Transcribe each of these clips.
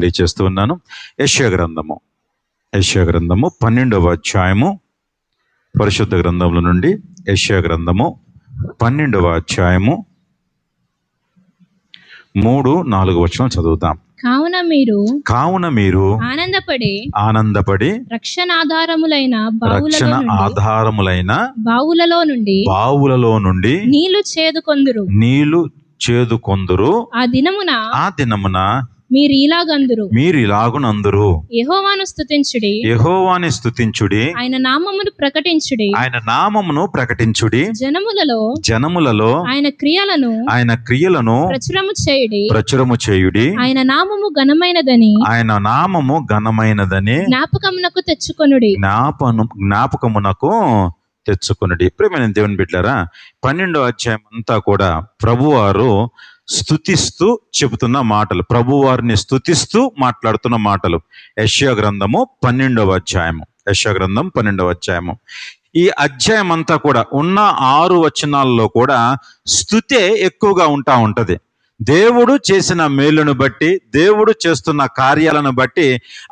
తెలియచేస్తూ ఉన్నాను. యెషయా గ్రంథము 12వ అధ్యాయము, పరిశుద్ధ గ్రంథముల నుండి యెషయా గ్రంథము 12వ అధ్యాయము 3-4 వచనాలు చదువుతాం. కావున మీరు ఆనందపడి రక్షణ ఆధారములైన బావులలో నుండి నీళ్లు చేదుకొందురు. ఆ దినమున మీరు ఇలాగునందురు. యెహోవాను స్తుతించుడి, ఆయన నామమును ప్రకటించుడి. జనములలో ఆయన క్రియలను ప్రచురము చేయుడి. ఆయన నామము ఘనమైనదని జ్ఞాపకమునకు తెచ్చుకొనుడి. ప్రియమైన దేవుని బిడ్డలారా, 12వ అధ్యాయం అంతా కూడా ప్రభువారు స్తుతిస్తూ చెబుతున్న మాటలు, ప్రభువారిని స్తుతిస్తూ మాట్లాడుతున్న మాటలు. యెషయా గ్రంథము 12వ అధ్యాయము. ఈ అధ్యాయం అంతా కూడా ఉన్న 6 వచనాల్లో కూడా స్తుతే ఎక్కువగా ఉంటది. దేవుడు చేసిన మేలును బట్టి, దేవుడు చేస్తున్న కార్యాలను బట్టి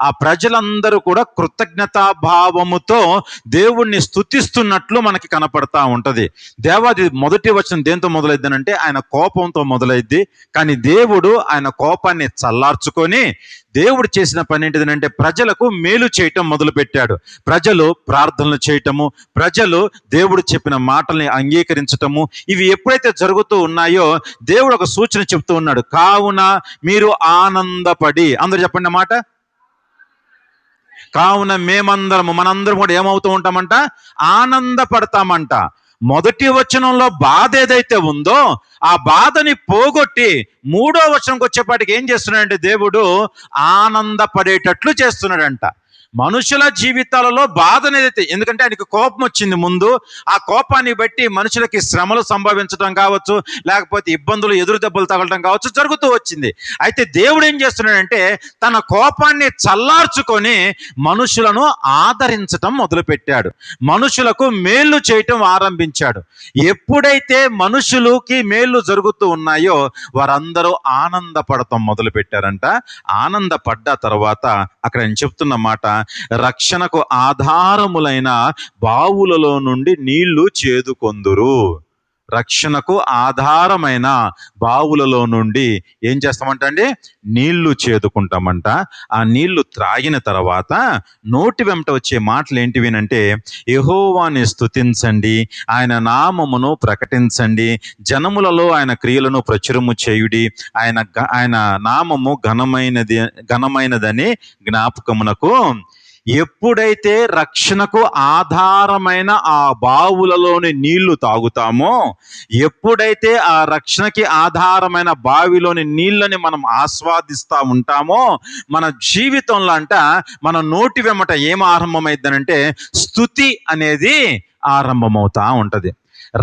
ఆ ప్రజలందరూ కూడా కృతజ్ఞతాభావముతో దేవుణ్ణి స్తుతిస్తున్నట్లు మనకి కనపడతా ఉంటది. దేవాది మొదటి వచనం దేంతో మొదలైద్ది? ఆయన కోపంతో మొదలైద్ది. కానీ దేవుడు ఆయన కోపాన్ని చల్లార్చుకొని దేవుడు చేసిన పని ఏంటిదంటే ప్రజలకు మేలు చేయటం మొదలు పెట్టాడు. ప్రజలు ప్రార్థనలు చేయటము, ప్రజలు దేవుడు చెప్పిన మాటల్ని అంగీకరించటము, ఇవి ఎప్పుడైతే జరుగుతూ ఉన్నాయో దేవుడు ఒక సూచన చెప్తూ ఉన్నాడు. కావున మీరు ఆనందపడి, అందరూ చెప్పండి మాట. కావున మనందరం కూడా ఏమవుతూ ఉంటామంట? ఆనందపడతామంట. మొదటి వచనంలో బాధ ఏదైతే ఉందో ఆ బాధని పోగొట్టి 3వ వచనంకి వచ్చేపాటికి ఏం చేస్తున్నాడంటే దేవుడు ఆనందపడేటట్లు చేస్తున్నాడంట. మనుషుల జీవితాలలో బాధ అనేది, ఎందుకంటే ఆయనకి కోపం వచ్చింది ముందు, ఆ కోపాన్ని బట్టి మనుషులకి శ్రమలు సంభవించడం కావచ్చు, లేకపోతే ఇబ్బందులు, ఎదురు దెబ్బలు తగలడం కావచ్చు, జరుగుతూ వచ్చింది. అయితే దేవుడు ఏం చేస్తున్నాడంటే తన కోపాన్ని చల్లార్చుకొని మనుషులను ఆదరించటం మొదలుపెట్టాడు, మనుషులకు మేలు చేయటం ఆరంభించాడు. ఎప్పుడైతే మనుషులకి మేలు జరుగుతూ ఉన్నాయో వారందరూ ఆనందపడటం మొదలు పెట్టారంట. ఆనందపడ్డ తర్వాత అక్కడ నేను చెప్తున్న మాట, రక్షణకు ఆధారములైన బావులలో నుండి నీళ్లు చేదుకొందురు. రక్షణకు ఆధారమైన బావులలో నుండి ఏం చేస్తామంటే నీళ్లు చేదుకుంటామంట. ఆ నీళ్లు త్రాగిన తర్వాత నోటి వెంట వచ్చే మాటలు ఏంటివినంటే, యెహోవాని స్తుతించండి, ఆయన నామమును ప్రకటించండి, జనములలో ఆయన క్రియలను ప్రచురము చేయుడి, ఆయన నామము ఘనమైనదని జ్ఞాపకమునకు. ఎప్పుడైతే రక్షణకు ఆధారమైన ఆ బావులలోని నీళ్లు తాగుతామో, ఎప్పుడైతే ఆ రక్షణకి ఆధారమైన బావిలోని నీళ్ళని మనం ఆస్వాదిస్తూ ఉంటామో, మన జీవితంలో మన నోటి వెంట ఏం ఆరంభమైందనంటే స్తుతి అనేది ఆరంభమవుతా ఉంటది.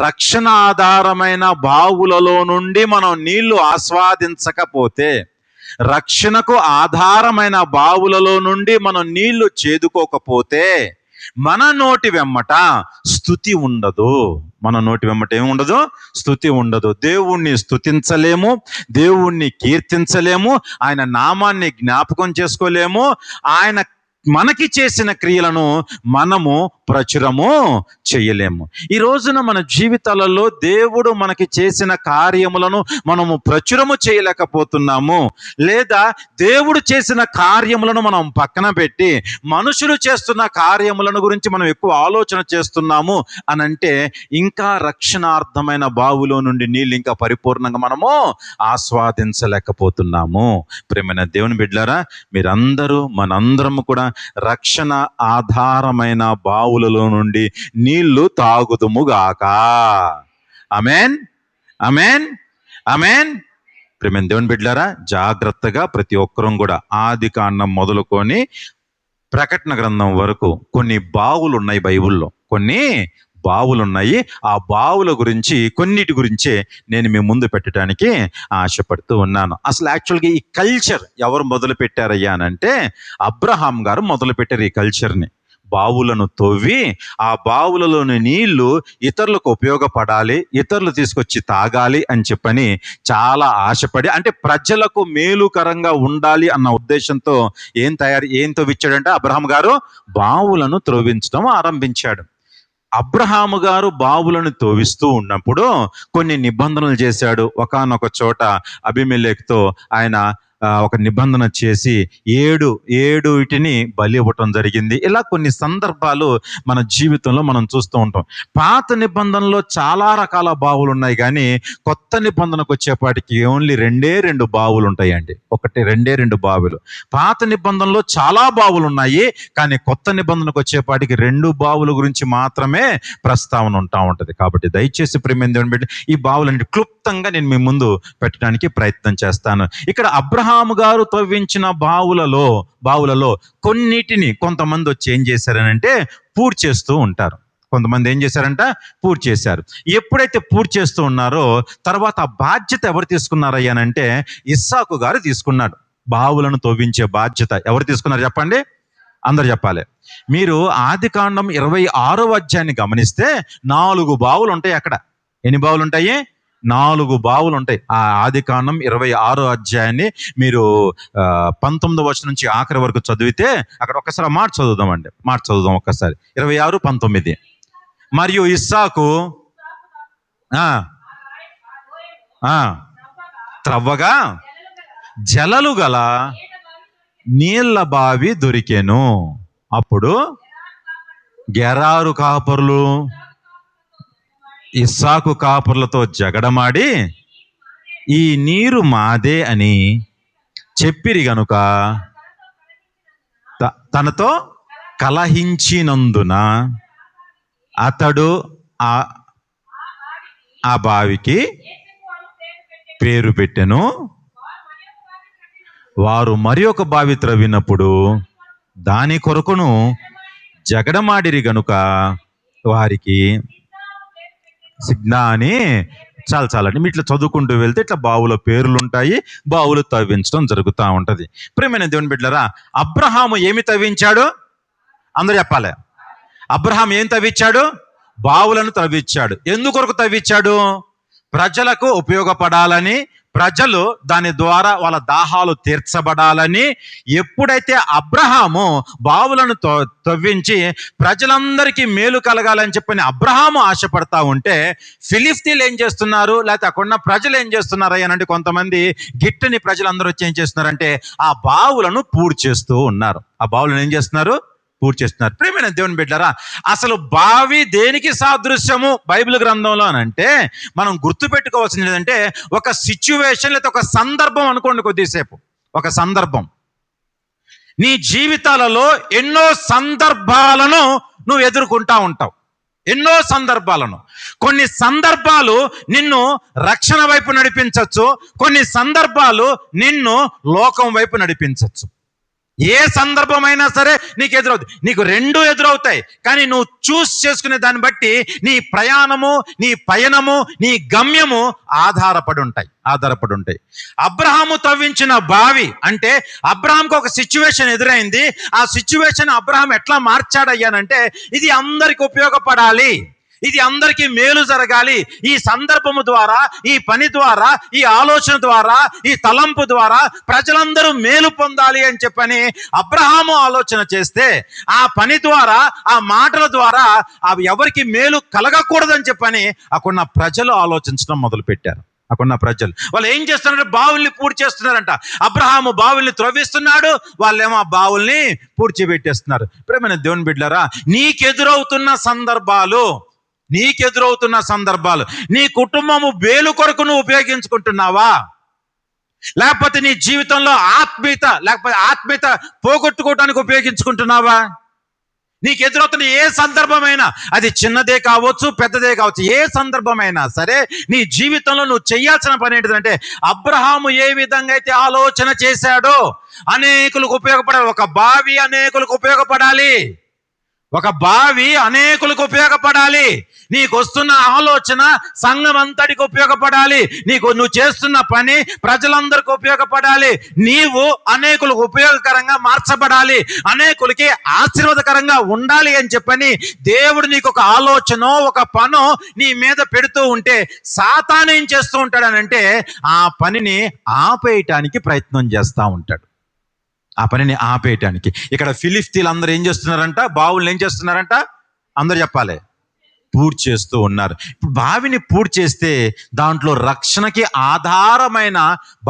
రక్షణ ఆధారమైన బావులలో నుండి మనం నీళ్లు ఆస్వాదించకపోతే, రక్షణకు ఆధారమైన బావులలో నుండి మనం నీళ్లు చేదుకోకపోతే మన నోటి వెమ్మట స్తుతి ఉండదు. మన నోటి వెమ్మట ఏముండదు? స్తుతి ఉండదు. దేవుణ్ణి స్తుతించలేము, దేవుణ్ణి కీర్తించలేము, ఆయన నామాన్ని జ్ఞాపకం చేసుకోలేము, ఆయన మనకి చేసిన క్రియలను మనము ప్రచురము చేయలేము. ఈ రోజున మన జీవితాలలో దేవుడు మనకి చేసిన కార్యములను మనము ప్రచురము చేయలేకపోతున్నాము, లేదా దేవుడు చేసిన కార్యములను మనం పక్కన పెట్టి మనుషులు చేస్తున్న కార్యములను గురించి మనం ఎక్కువ ఆలోచన చేస్తున్నాము అనంటే ఇంకా రక్షణార్థమైన బావులో నుండి నీళ్ళు ఇంకా పరిపూర్ణంగా మనము ఆస్వాదించలేకపోతున్నాము. ప్రియమైన దేవుని బిడ్డలారా, మీరందరూ మనందరము కూడా రక్షణ ఆధారమైన బావులలో నుండి నీళ్లు తాగుదుముగాక. ఆమేన్, ఆమేన్, ఆమేన్. ప్రియమైన దేవుని బిడ్డలారా, జాగ్రత్తగా ప్రతి ఒక్కరం కూడా ఆదికాండం మొదలుకొని ప్రకటన గ్రంథం వరకు కొన్ని బావులు ఉన్నాయి బైబిల్లో, కొన్ని బావులు ఉన్నాయి. ఆ బావుల గురించి కొన్నిటి గురించే నేను మీ ముందు పెట్టడానికి ఆశపడుతూ ఉన్నాను. అసలు యాక్చువల్గా ఈ కల్చర్ ఎవరు మొదలు పెట్టారయ్యా అనంటే అబ్రహాం గారు మొదలు పెట్టారు. ఈ కల్చర్ని బావులను తవ్వి ఆ బావులలోని నీళ్లు ఇతరులకు ఉపయోగపడాలి, ఇతరులు తీసుకొచ్చి తాగాలి అని చెప్పని చాలా ఆశపడి, అంటే ప్రజలకు మేలుకరంగా ఉండాలి అన్న ఉద్దేశంతో ఏం తవ్వించాడంటే అబ్రహాము గారు బావులను త్రవ్వించడం ఆరంభించాడు. అబ్రహాము గారు బావులను తవ్విస్తూ ఉన్నప్పుడు కొన్ని నిబంధనలు చేశాడు. ఒకానొక చోట అబీమెలెకుతో ఆయన ఒక నిబంధన చేసి ఏడు వీటిని బలి ఇవ్వటం జరిగింది. ఇలా కొన్ని సందర్భాలు మన జీవితంలో మనం చూస్తూ ఉంటాం. పాత నిబంధనలో చాలా రకాల బావులు ఉన్నాయి, కానీ కొత్త నిబంధనకు వచ్చేపాటికి ఓన్లీ 2 బావులు ఉంటాయండి. రెండే రెండు బావులు. పాత నిబంధనలో చాలా బావులు ఉన్నాయి, కానీ కొత్త నిబంధనకు వచ్చేపాటికి 2 బావుల గురించి మాత్రమే ప్రస్తావన ఉంటది. కాబట్టి దయచేసి ప్రియమైన దేవుని బిడ్డ, ఈ బావులని క్లుప్తంగా నేను మీ ముందు పెట్టడానికి ప్రయత్నం చేస్తాను. ఇక్కడ అబ్రహాము గారు తవ్వించిన బావులలో కొన్నిటిని కొంతమంది వచ్చి ఏం చేశారనంటే పూర్తి చేస్తూ ఉంటారు. కొంతమంది ఏం చేశారంట, పూర్తి చేశారు. ఎప్పుడైతే పూర్తి చేస్తూ ఉన్నారో తర్వాత ఆ బాధ్యత ఎవరు తీసుకున్నారయ్యానంటే ఇస్సాకు గారు తీసుకున్నాడు. బావులను తవ్వించే బాధ్యత ఎవరు తీసుకున్నారు చెప్పండి, అందరు చెప్పాలి. మీరు ఆదికాండం 26వ అధ్యాయాన్ని గమనిస్తే 4 బావులు ఉంటాయి. అక్కడ ఎన్ని బావులు ఉంటాయి? 4 బావులు ఉంటాయి. ఆ ఆదికాండం 26వ అధ్యాయాన్ని మీరు 19వ వచనం నుంచి ఆఖరి వరకు చదివితే అక్కడ ఒక్కసారి మాట చదువుదాం ఒక్కసారి. 26:19. మరియు ఇస్సాకు త్రవ్వగా జలలు గల నీళ్ల బావి దొరికెను. అప్పుడు గెరారు కాపరులు ఇస్సాకు కాపరులతో జగడమాడి ఈ నీరు మాదే అని చెప్పిరి గనుక తనతో కలహించినందున అతడు ఆ బావికి పేరు పెట్టెను. వారు మరి ఒక బావి త్రవ్వినప్పుడు దాని కొరకును జగడమాడిరి గనుక వారికి సిగ్నా అని చాలండి. మీ ఇట్లా చదువుకుంటూ వెళ్తే ఇట్లా బావుల పేర్లు ఉంటాయి, బావులు తవ్వించడం జరుగుతూ ఉంటది. ప్రియమైన దేవుని బిడ్డలారా, అబ్రహాము ఏమి తవ్వించాడు? అందరూ చెప్పాలి. అబ్రహాం ఏం తవ్వించాడు? బావులను తవ్వించాడు. ఎందుకొరకు తవ్వించాడు? ప్రజలకు ఉపయోగపడాలని, ప్రజలు దాని ద్వారా వాళ్ళ దాహాలు తీర్చబడాలని. ఎప్పుడైతే అబ్రహాము బావులను తవ్వించి ప్రజలందరికీ మేలు కలగాలని చెప్పని అబ్రహాము ఆశపడతా ఉంటే ఫిలిస్తీన్లు ఏం చేస్తున్నారు, లేకపోతే అక్కడున్న ప్రజలు ఏం చేస్తున్నారు అనంటే కొంతమంది గిట్టని ప్రజలందరూ వచ్చి ఏం చేస్తున్నారంటే ఆ బావులను పూర్తి చేస్తూ ఉన్నారు. ఆ బావులను ఏం చేస్తున్నారు? పూర్తి చేస్తున్నారు. ప్రియమైన దేవుని బిడ్డలారా, అసలు బావి దేనికి సాదృశ్యము బైబిల్ గ్రంథంలో అని అంటే మనం గుర్తుపెట్టుకోవాల్సింది ఏంటంటే ఒక సిచ్యువేషన్ లేదా ఒక సందర్భం అనుకోండి. కొద్దిసేపు ఒక సందర్భం. నీ జీవితాలలో ఎన్నో సందర్భాలను నువ్వు ఎదుర్కొంటా ఉంటావు. ఎన్నో సందర్భాలను. కొన్ని సందర్భాలు నిన్ను రక్షణ వైపు నడిపించవచ్చు, కొన్ని సందర్భాలు నిన్ను లోకం వైపు నడిపించవచ్చు. ఏ సందర్భమైనా సరే నీకు ఎదురవుతుంది. నీకు 2 ఎదురవుతాయి, కానీ నువ్వు చూస్ చేసుకునే దాన్ని బట్టి నీ ప్రయాణము, నీ పయనము, నీ గమ్యము ఆధారపడి ఉంటాయి. అబ్రహాము తవ్వించిన బావి అంటే అబ్రహాంకు ఒక సిచ్యువేషన్ ఎదురైంది. ఆ సిచ్యువేషన్ అబ్రహాం ఎట్లా మార్చాడయ్యానంటే ఇది అందరికి ఉపయోగపడాలి, ఇది అందరికీ మేలు జరగాలి. ఈ సందర్భము ద్వారా, ఈ పని ద్వారా, ఈ ఆలోచన ద్వారా, ఈ తలంపు ద్వారా ప్రజలందరూ మేలు పొందాలి అని చెప్పని అబ్రహాము ఆలోచన చేస్తే ఆ పని ద్వారా, ఆ మాటల ద్వారా అవి ఎవరికి మేలు కలగకూడదని చెప్పని అక్కడున్న ప్రజలు ఆలోచించడం మొదలుపెట్టారు. అక్కడున్న ప్రజలు వాళ్ళు ఏం చేస్తున్నారంటే బావుల్ని పూర్తి చేస్తున్నారంట. అబ్రహాము బావుల్ని త్రవ్విస్తున్నాడు, వాళ్ళేమో ఆ బావుల్ని పూడ్చిపెట్టేస్తున్నారు. ప్రియమైన దేవుని బిడ్డలారా, నీకెదురవుతున్న సందర్భాలు నీ కుటుంబము వేలు కొరకు నువ్వు ఉపయోగించుకుంటున్నావా? లేకపోతే నీ జీవితంలో ఆత్మీయత పోగొట్టుకోవడానికి ఉపయోగించుకుంటున్నావా? నీకు ఎదురవుతున్న ఏ సందర్భమైనా, అది చిన్నదే కావచ్చు, పెద్దదే కావచ్చు, ఏ సందర్భమైనా సరే నీ జీవితంలో నువ్వు చేయాల్సిన పని ఏంటిదంటే అబ్రహాము ఏ విధంగా అయితే ఆలోచన చేశాడో అనేకులకు ఉపయోగపడాలి. ఒక బావి అనేకులకు ఉపయోగపడాలి. ఒక బావి అనేకులకు ఉపయోగపడాలి. నీకు వస్తున్న ఆలోచన సంఘం అంతటికి ఉపయోగపడాలి. నువ్వు చేస్తున్న పని ప్రజలందరికీ ఉపయోగపడాలి. నీవు అనేకులకు ఉపయోగకరంగా మార్చబడాలి, అనేకులకి ఆశీర్వాదకరంగా ఉండాలి అని చెప్పని దేవుడు నీకు ఒక ఆలోచన, ఒక పను నీ మీద పెడుతూ ఉంటే సాతాను ఏం చేస్తూ ఉంటాడనంటే ఆ పనిని ఆపేయటానికి ప్రయత్నం చేస్తూ ఉంటాడు. ఆ పనిని ఆపేయటానికి. ఇక్కడ ఫిలిష్తీయులు అందరూ ఏం చేస్తున్నారంట? బావులను ఏం చేస్తున్నారంట? అందరు చెప్పాలి, పూడ్చి చేస్తూ ఉన్నారు. ఇప్పుడు బావిని పూడ్చి చేస్తే దాంట్లో రక్షణకి ఆధారమైన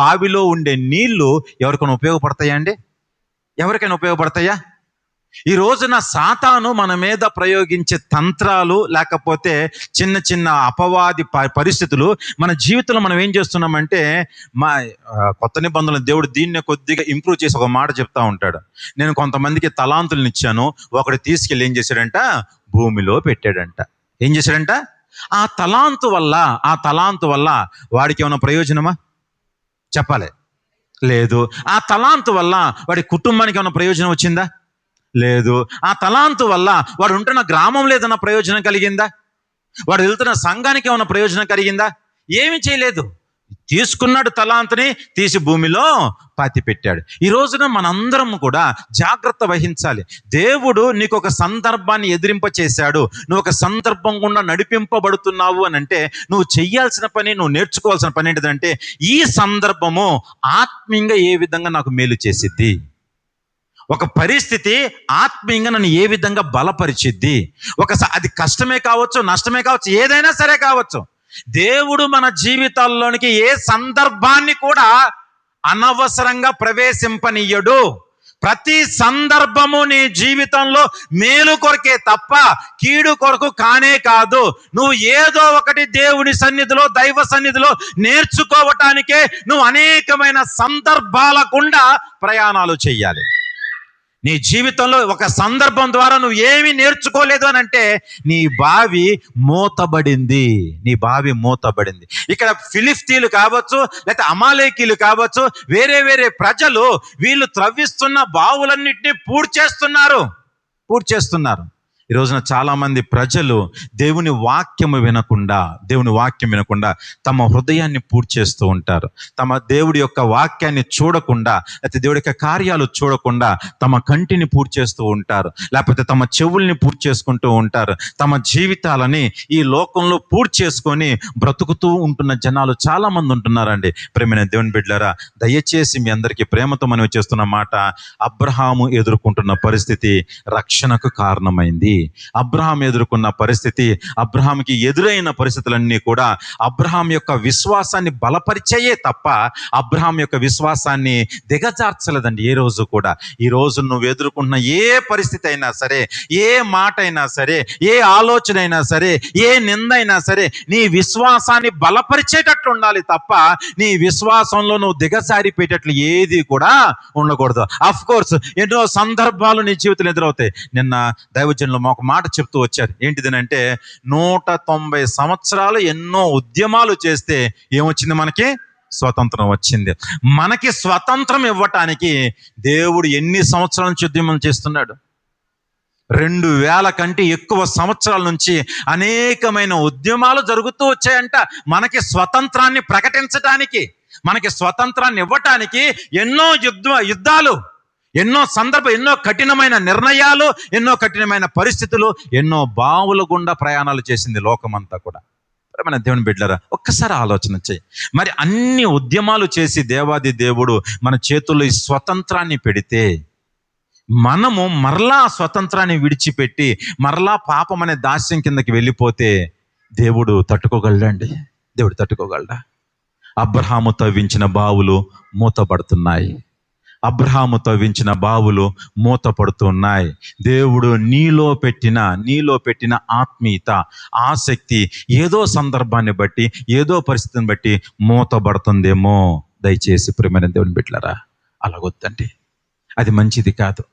బావిలో ఉండే నీళ్లు ఎవరికైనా ఉపయోగపడతాయా అండి? ఎవరికైనా ఉపయోగపడతాయా? ఈ రోజున సాతాను మన మీద ప్రయోగించే తంత్రాలు, లేకపోతే చిన్న చిన్న అపవాది పరిస్థితులు మన జీవితంలో మనం ఏం చేస్తున్నామంటే, కొత్త నిబంధనలు దేవుడు దీన్ని కొద్దిగా ఇంప్రూవ్ చేసి ఒక మాట చెప్తా ఉంటాడు. నేను కొంతమందికి తలాంతులను ఇచ్చాను, ఒకడు తీసుకెళ్ళి ఏం చేశాడంట? భూమిలో పెట్టాడంట. ఏం చేశాడంట? ఆ తలాంతు వల్ల వాడికి ఏమైనా ప్రయోజనమా? చెప్పాలి, లేదు. ఆ తలాంతు వల్ల వాడి కుటుంబానికి ఏమైనా ప్రయోజనం వచ్చిందా? లేదు. ఆ తలాంతు వల్ల వాడు ఉంటున్న గ్రామంలో ఏదైనా ప్రయోజనం కలిగిందా? వాడు వెళ్తున్న సంఘానికి ఏమైనా ప్రయోజనం కలిగిందా? ఏమీ చేయలేదు. తీసుకున్నాడు తలాంతుని, తీసి భూమిలో పాతి పెట్టాడు. ఈ రోజున మనందరం కూడా జాగ్రత్త వహించాలి. దేవుడు నీకు ఒక సందర్భాన్ని ఎదిరింపచేశాడు, నువ్వు ఒక సందర్భం గుండా నడిపింపబడుతున్నావు అని అంటే నువ్వు చెయ్యాల్సిన పని, నువ్వు నేర్చుకోవాల్సిన పని ఏంటిదంటే, ఈ సందర్భము ఆత్మీయంగా ఏ విధంగా నాకు మేలు చేసిద్ది, ఒక పరిస్థితి ఆత్మీయంగా నన్ను ఏ విధంగా బలపరిచిద్ది. అది కష్టమే కావచ్చు, నష్టమే కావచ్చు, ఏదైనా సరే కావచ్చు. దేవుడు మన జీవితాల్లోనికి ఏ సందర్భాన్ని కూడా అనవసరంగా ప్రవేశింపనీయడు. ప్రతి సందర్భము నీ జీవితంలో మేలు కొరకే తప్ప కీడు కొరకు కానే కాదు. నువ్వు ఏదో ఒకటి దేవుని సన్నిధిలో, దైవ సన్నిధిలో నేర్చుకోవటానికే నువ్వు అనేకమైన సందర్భాల గుండా ప్రయాణాలు చెయ్యాలి. నీ జీవితంలో ఒక సందర్భం ద్వారా నువ్వు ఏమీ నేర్చుకోలేదు అని అంటే నీ బావి మూతబడింది. ఇక్కడ ఫిలిష్తీయులు కావచ్చు, లేకపోతే అమాలేకీలు కావచ్చు, వేరే వేరే ప్రజలు వీళ్ళు త్రవ్విస్తున్న బావులన్నింటినీ పూడ్చేస్తున్నారు. ఈ రోజున చాలా మంది ప్రజలు దేవుని వాక్యం వినకుండా తమ హృదయాన్ని పూడ్చేస్తూ ఉంటారు. తమ దేవుడి యొక్క వాక్యాన్ని చూడకుండా, లేకపోతే దేవుడి యొక్క కార్యాలు చూడకుండా తమ కంటిని పూడ్చేస్తూ ఉంటారు, లేకపోతే తమ చెవుల్ని పూడ్చేసుకుంటూ ఉంటారు. తమ జీవితాలని ఈ లోకంలో పూడ్చేసుకొని బ్రతుకుతూ ఉంటున్న జనాలు చాలా మంది ఉంటున్నారండి. ప్రేమైన దేవుని బిడ్డలారా, దయచేసి మీ అందరికీ ప్రేమతో మనం చేస్తున్న మాట, అబ్రహాము ఎదుర్కొంటున్న పరిస్థితి రక్షణకు కారణమైంది. అబ్రహాం ఎదుర్కొన్న పరిస్థితి, అబ్రహాంకి ఎదురైన పరిస్థితులన్నీ కూడా అబ్రహాం యొక్క విశ్వాసాన్ని బలపరిచేయే తప్ప అబ్రహాం యొక్క విశ్వాసాన్ని దిగజార్చలేదండి ఏ రోజు కూడా. ఈ రోజు నువ్వు ఎదుర్కొన్న ఏ పరిస్థితి అయినా సరే, ఏ మాట అయినా సరే, ఏ ఆలోచన అయినా సరే, ఏ నిందైనా సరే, నీ విశ్వాసాన్ని బలపరిచేటట్లు ఉండాలి తప్ప నీ విశ్వాసంలో నువ్వు దిగజారిపోయేటట్లు ఏది కూడా ఉండకూడదు. అఫ్ కోర్స్ ఎన్నో సందర్భాలు నీ జీవితంలో ఎదురవుతాయి. నిన్న దైవజనులు ఒక మాట చెప్తూ వచ్చారు. ఏంటిదనంటే, 190 సంవత్సరాలు ఎన్నో ఉద్యమాలు చేస్తే ఏమొచ్చింది? మనకి స్వతంత్రం వచ్చింది. మనకి స్వతంత్రం ఇవ్వటానికి దేవుడు ఎన్ని సంవత్సరాల నుంచి ఉద్యమం చేస్తున్నాడు? 2000 కంటే ఎక్కువ సంవత్సరాల నుంచి అనేకమైన ఉద్యమాలు జరుగుతూ వచ్చాయంట. మనకి స్వతంత్రాన్ని ప్రకటించటానికి, మనకి స్వతంత్రాన్ని ఇవ్వటానికి ఎన్నో యుద్ధాలు, ఎన్నో ఎన్నో కఠినమైన నిర్ణయాలు, ఎన్నో కఠినమైన పరిస్థితులు, ఎన్నో బావుల గుండా ప్రయాణాలు చేసింది లోకమంతా కూడా. మన దేవుని బిడ్డలారా, ఒక్కసారి ఆలోచన చేయి. మరి అన్ని ఉద్యమాలు చేసి దేవాది దేవుడు మన చేతుల్లో ఈ స్వతంత్రాన్ని పెడితే, మనము మరలా స్వతంత్రాన్ని విడిచిపెట్టి మరలా పాపం అనే దాస్యం కిందకి వెళ్ళిపోతే దేవుడు తట్టుకోగలడండి? దేవుడు తట్టుకోగలడా? అబ్రహాము తవ్వించిన బావులు మూతపడుతున్నాయి. మూతపడుతున్నాయి. దేవుడు నీలో పెట్టిన ఆత్మీయత, ఆసక్తి ఏదో సందర్భాన్ని బట్టి, ఏదో పరిస్థితిని బట్టి మూతపడుతుందేమో. దయచేసి ప్రియమైన దేవుని బిడ్డలారా, అలాగొద్దండి. అది మంచిది కాదు,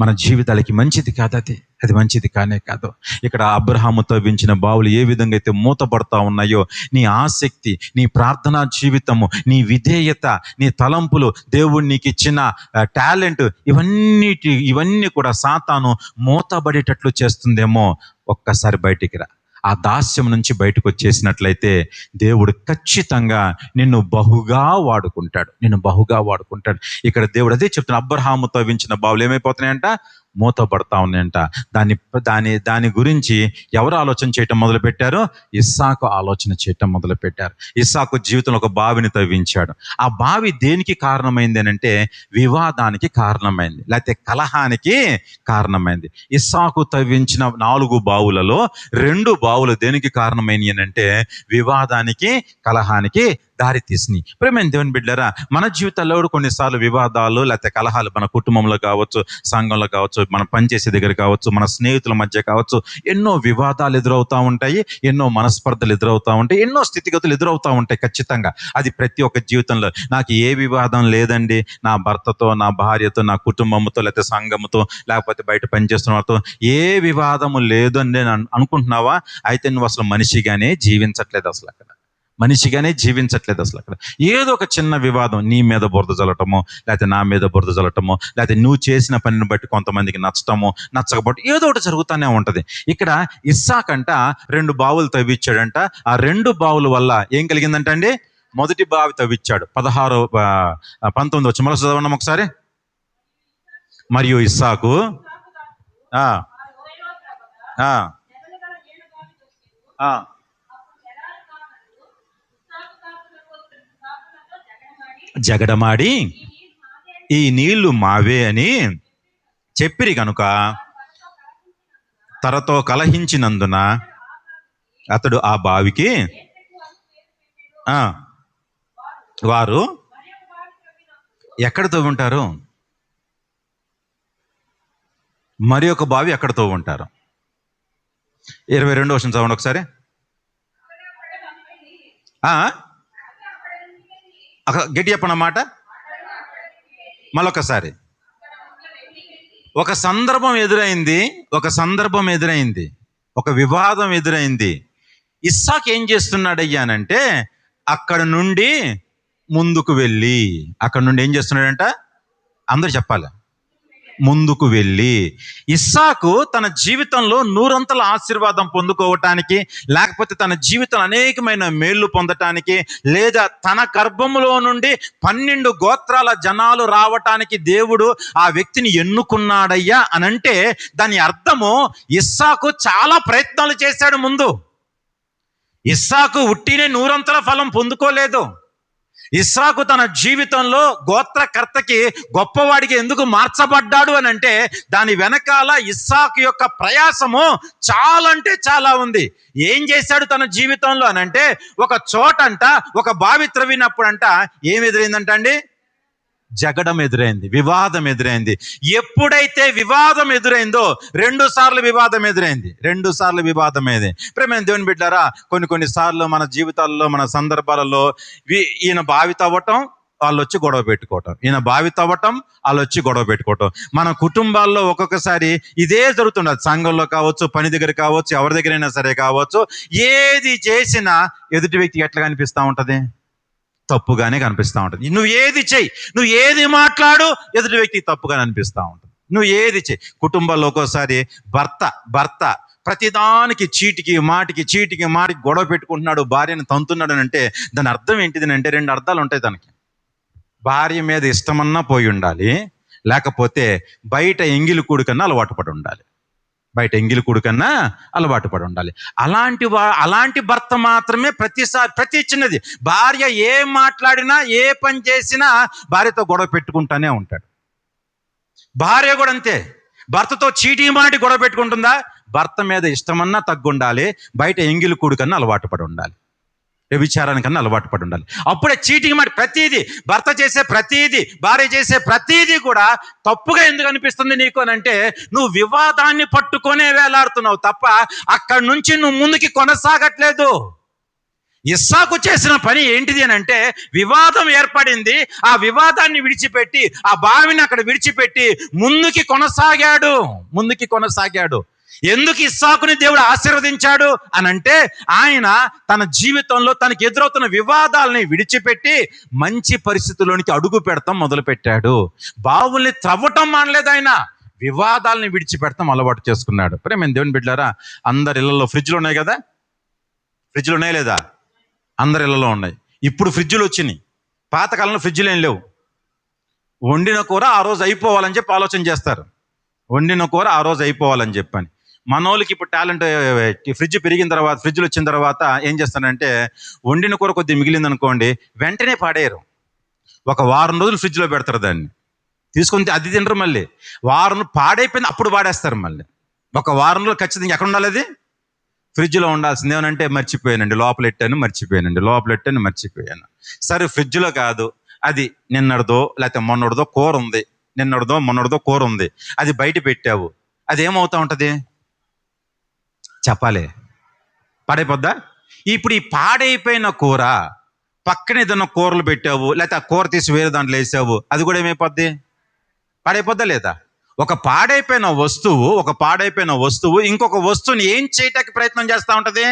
మన జీవితాలకి మంచిది కాదు. అది మంచిది కానే కాదు. ఇక్కడ అబ్రహాము తవ్వించిన బావులు ఏ విధంగా అయితే మూతపడతా ఉన్నాయో, నీ ఆసక్తి, నీ ప్రార్థనా జీవితము, నీ విధేయత, నీ తలంపులు, దేవుడు నీకు ఇచ్చిన టాలెంట్, ఇవన్నీ కూడా సాతాను మూతబడేటట్లు చేస్తుందేమో. ఒక్కసారి బయటికి రా. ఆ దాస్యం నుంచి బయటకు వచ్చేసినట్లయితే దేవుడు ఖచ్చితంగా నిన్ను బహుగా వాడుకుంటాడు. ఇక్కడ దేవుడు అదే చెప్తున్నాడు. అబ్రహాము తవ్వించిన బావులు ఏమైపోతున్నాయంట? మూతపడతా ఉన్నాయంట. దాని గురించి ఎవరు ఆలోచన చేయటం మొదలుపెట్టారు? ఇస్సాకు ఆలోచన చేయటం మొదలుపెట్టారు. ఇస్సాకు జీవితంలో ఒక బావిని తవ్వించాడు. ఆ బావి దేనికి కారణమైంది అంటే వివాదానికి కారణమైంది, లేకపోతే కలహానికి కారణమైంది. ఇస్సాకు తవ్వించిన 4 బావులలో 2 బావులు దేనికి కారణమైనవి అంటే వివాదానికి, కలహానికి దారి తీసినాయి. ప్రేమైన దేవుని బిడ్డలారా, మన జీవితాల్లో కొన్నిసార్లు వివాదాలు లేకపోతే కలహాలు మన కుటుంబంలో కావచ్చు, సంఘంలో కావచ్చు, మనం పనిచేసే దగ్గర కావచ్చు, మన స్నేహితుల మధ్య కావచ్చు, ఎన్నో వివాదాలు ఎదురవుతూ ఉంటాయి, ఎన్నో మనస్పర్ధలు ఎదురవుతూ ఉంటాయి, ఎన్నో స్థితిగతులు ఎదురవుతూ ఉంటాయి. ఖచ్చితంగా అది ప్రతి ఒక్క జీవితంలో. నాకు ఏ వివాదం లేదండి, నా భర్తతో, నా భార్యతో, నా కుటుంబంతో, లేకపోతే సంఘముతో, లేకపోతే బయట పనిచేస్తున్న వాళ్ళతో ఏ వివాదము లేదు అని నేను అనుకుంటున్నావా? అయితే నువ్వు అసలు మనిషిగానే జీవించట్లేదు. అసలు అక్కడ ఏదో ఒక చిన్న వివాదం, నీ మీద బురద జల్లటమో, లేకపోతే నా మీద బురద జల్లటమో, లేకపోతే నువ్వు చేసిన పనిని బట్టి కొంతమందికి నచ్చటమో, నచ్చకపోవటం, ఏదో ఒకటి జరుగుతూనే ఉంటది. ఇక్కడ ఇస్సాకంట 2 బావులు తవ్విచ్చాడంట. ఆ 2 బావుల వల్ల ఏం కలిగిందంట అండి? మొదటి బావి తవ్విచ్చాడు. 19 వచ్చి మళ్ళీ చదవడం ఒకసారి. మరియు ఇస్సాకు జగడమాడి ఈ నీళ్లు మావే అని చెప్పిరి కనుక తనతో కలహించినందున అతడు ఆ బావికి వారు ఎక్కడ తవ్వుంటారు? మరి ఒక బావి ఎక్కడ తవ్వుంటారు? 22వ వచనం చదవండి ఒకసారి. గట్టి చెప్పండి అన్నమాట. మళ్ళొకసారి. ఒక సందర్భం ఎదురైంది, ఒక వివాదం ఎదురైంది. ఇస్సాకు ఏం చేస్తున్నాడయ్యానంటే అక్కడ నుండి ఏం చేస్తున్నాడంట? అందరూ చెప్పాలి. ముందుకు వెళ్ళి ఇస్సాకు తన జీవితంలో 100 ఆశీర్వాదం పొందుకోవటానికి, లేకపోతే తన జీవితం అనేకమైన మేళ్లు పొందటానికి, లేదా తన గర్భములో నుండి 12 గోత్రాల జనాలు రావటానికి దేవుడు ఆ వ్యక్తిని ఎన్నుకున్నాడయ్యా అనంటే దాని అర్థము ఇస్సాకు చాలా ప్రయత్నాలు చేశాడు. ముందు ఇస్సాకు ఉట్టినే 100 ఫలం పొందుకోలేదు. ఇస్సాకు తన జీవితంలో గోత్రకర్తకి, గొప్పవాడికి ఎందుకు మార్చబడ్డాడు అని అంటే దాని వెనకాల ఇస్సాకు యొక్క ప్రయాసము చాలా అంటే చాలా ఉంది. ఏం చేశాడు తన జీవితంలో అని అంటే, ఒక చోటంట ఒక బావి త్రవ్వినప్పుడంట ఏం ఎదురైందంట అండి? జగడం ఎదురైంది, వివాదం ఎదురైంది. ఎప్పుడైతే వివాదం ఎదురైందో 2 సార్లు వివాదం ఎదురైంది. ప్రేమైన దేవుని బిడ్డారా, కొన్నిసార్లు మన జీవితాల్లో, మన సందర్భాలలో ఈయన బావి తవ్వటం, వాళ్ళు వచ్చి గొడవ పెట్టుకోవటం, మన కుటుంబాల్లో ఒక్కొక్కసారి ఇదే జరుగుతుండదు. సంఘంలో కావచ్చు, పని దగ్గర కావచ్చు, ఎవరి దగ్గరైనా సరే కావచ్చు. ఏది చేసినా ఎదుటి వ్యక్తికి ఎట్లా కనిపిస్తూ ఉంటది? తప్పుగానే కనిపిస్తూ ఉంటుంది. నువ్వు ఏది చెయ్యి, నువ్వు ఏది మాట్లాడు, ఎదుటి వ్యక్తికి తప్పుగానే అనిపిస్తూ ఉంటుంది. నువ్వు ఏది చెయ్యి. కుటుంబాల్లో ఒక్కోసారి భర్త ప్రతిదానికి చీటికి మాటికి గొడవ పెట్టుకుంటున్నాడు, భార్యను తంతున్నాడు అని అంటే దాని అర్థం ఏంటిది అంటే 2 అర్థాలు ఉంటాయి దానికి. భార్య మీద ఇష్టమన్నా పోయి ఉండాలి, లేకపోతే బయట ఎంగిలి కూడుకన్నా అలవాటు పడి ఉండాలి. అలాంటి భర్త మాత్రమే ప్రతి చిన్నది, భార్య ఏం మాట్లాడినా, ఏ పని చేసినా భార్యతో గొడవ పెట్టుకుంటానే ఉంటాడు. భార్య కూడా అంతే. భర్తతో చీటీ మాటి గొడవ పెట్టుకుంటుందా? భర్త మీద ఇష్టమన్నా తగ్గుండాలి, బయట ఎంగిలి కూడుకన్నా అలవాటు పడి ఉండాలి, వ్యభిచారానికన్నా అలవాటు పడి ఉండాలి. అప్పుడే చీటింగ్ మాట ప్రతిదీ, భర్త చేసే ప్రతిదీ, భార్య చేసే ప్రతిదీ కూడా తప్పుగా ఎందుకు అనిపిస్తుంది నీకు అని అంటే నువ్వు వివాదాన్ని పట్టుకొనే వేలాడుతున్నావు తప్ప అక్కడి నుంచి నువ్వు ముందుకి కొనసాగట్లేదు. ఇస్సాకు చేసిన పని ఏంటిది అని అంటే, వివాదం ఏర్పడింది, ఆ వివాదాన్ని విడిచిపెట్టి, ఆ బావిని అక్కడ విడిచిపెట్టి ముందుకి కొనసాగాడు. ఎందుకు ఇస్సాకుని దేవుడు ఆశీర్వదించాడు అని అంటే, ఆయన తన జీవితంలో తనకి ఎదురవుతున్న వివాదాలని విడిచిపెట్టి మంచి పరిస్థితుల్లోనికి అడుగు పెడతాం మొదలు పెట్టాడు. బావుల్ని త్రవ్వటం మానలేదు, ఆయన వివాదాలని విడిచిపెడతాం అలవాటు చేసుకున్నాడు. ప్రేమ దేవుని బిడ్డలారా, అందరి ఇళ్లలో ఫ్రిడ్జ్లు ఉన్నాయి కదా, ఫ్రిడ్జ్లు ఉన్నాయి లేదా? అందరి ఇళ్లలో ఉన్నాయి. ఇప్పుడు ఫ్రిడ్జ్లు వచ్చినాయి, పాతకాలంలో ఫ్రిడ్జ్లు ఏం లేవు. వండిన కూర ఆ రోజు అయిపోవాలని చెప్పి ఆలోచన చేస్తారు, వండిన కూర ఆ రోజు అయిపోవాలని చెప్పని. మనోళ్ళకి ఇప్పుడు టాలెంట్, ఫ్రిడ్జ్ పెరిగిన తర్వాత, ఫ్రిడ్జ్లు వచ్చిన తర్వాత ఏం చేస్తారంటే, వండిన కూర కొద్దిగా మిగిలింది అనుకోండి, వెంటనే పాడేయరు, ఒక వారం రోజులు ఫ్రిడ్జ్లో పెడతారు, దాన్ని తీసుకొని అది తినరు. మళ్ళీ వారం పాడైపోయింది అప్పుడు పాడేస్తారు. మళ్ళీ ఒక వారంలో ఖచ్చితంగా ఎక్కడ ఉండాలి? అది ఫ్రిడ్జ్లో ఉండాల్సింది. ఏమనంటే మర్చిపోయానండి, లోపల పెట్టాను మర్చిపోయాను. సరే, ఫ్రిడ్జ్లో కాదు, అది నిన్నటిదో లేకపోతే మొన్నటిదో కూర ఉంది, మొన్నటిదో కూర ఉంది, అది బయట పెట్టావు, అది ఏమవుతా ఉంటుంది చెప్పాలి? పాడైపోద్దా? ఇప్పుడు ఈ పాడైపోయిన కూర పక్కన ఏదైనా కూరలు పెట్టావు, లేకపోతే ఆ కూర తీసి వేరే దాంట్లో వేసావు, అది కూడా ఏమైపోద్ది? పాడైపోద్దా లేదా? ఒక పాడైపోయిన వస్తువు ఇంకొక వస్తువుని ఏం చేయటానికి ప్రయత్నం చేస్తూ ఉంటుంది?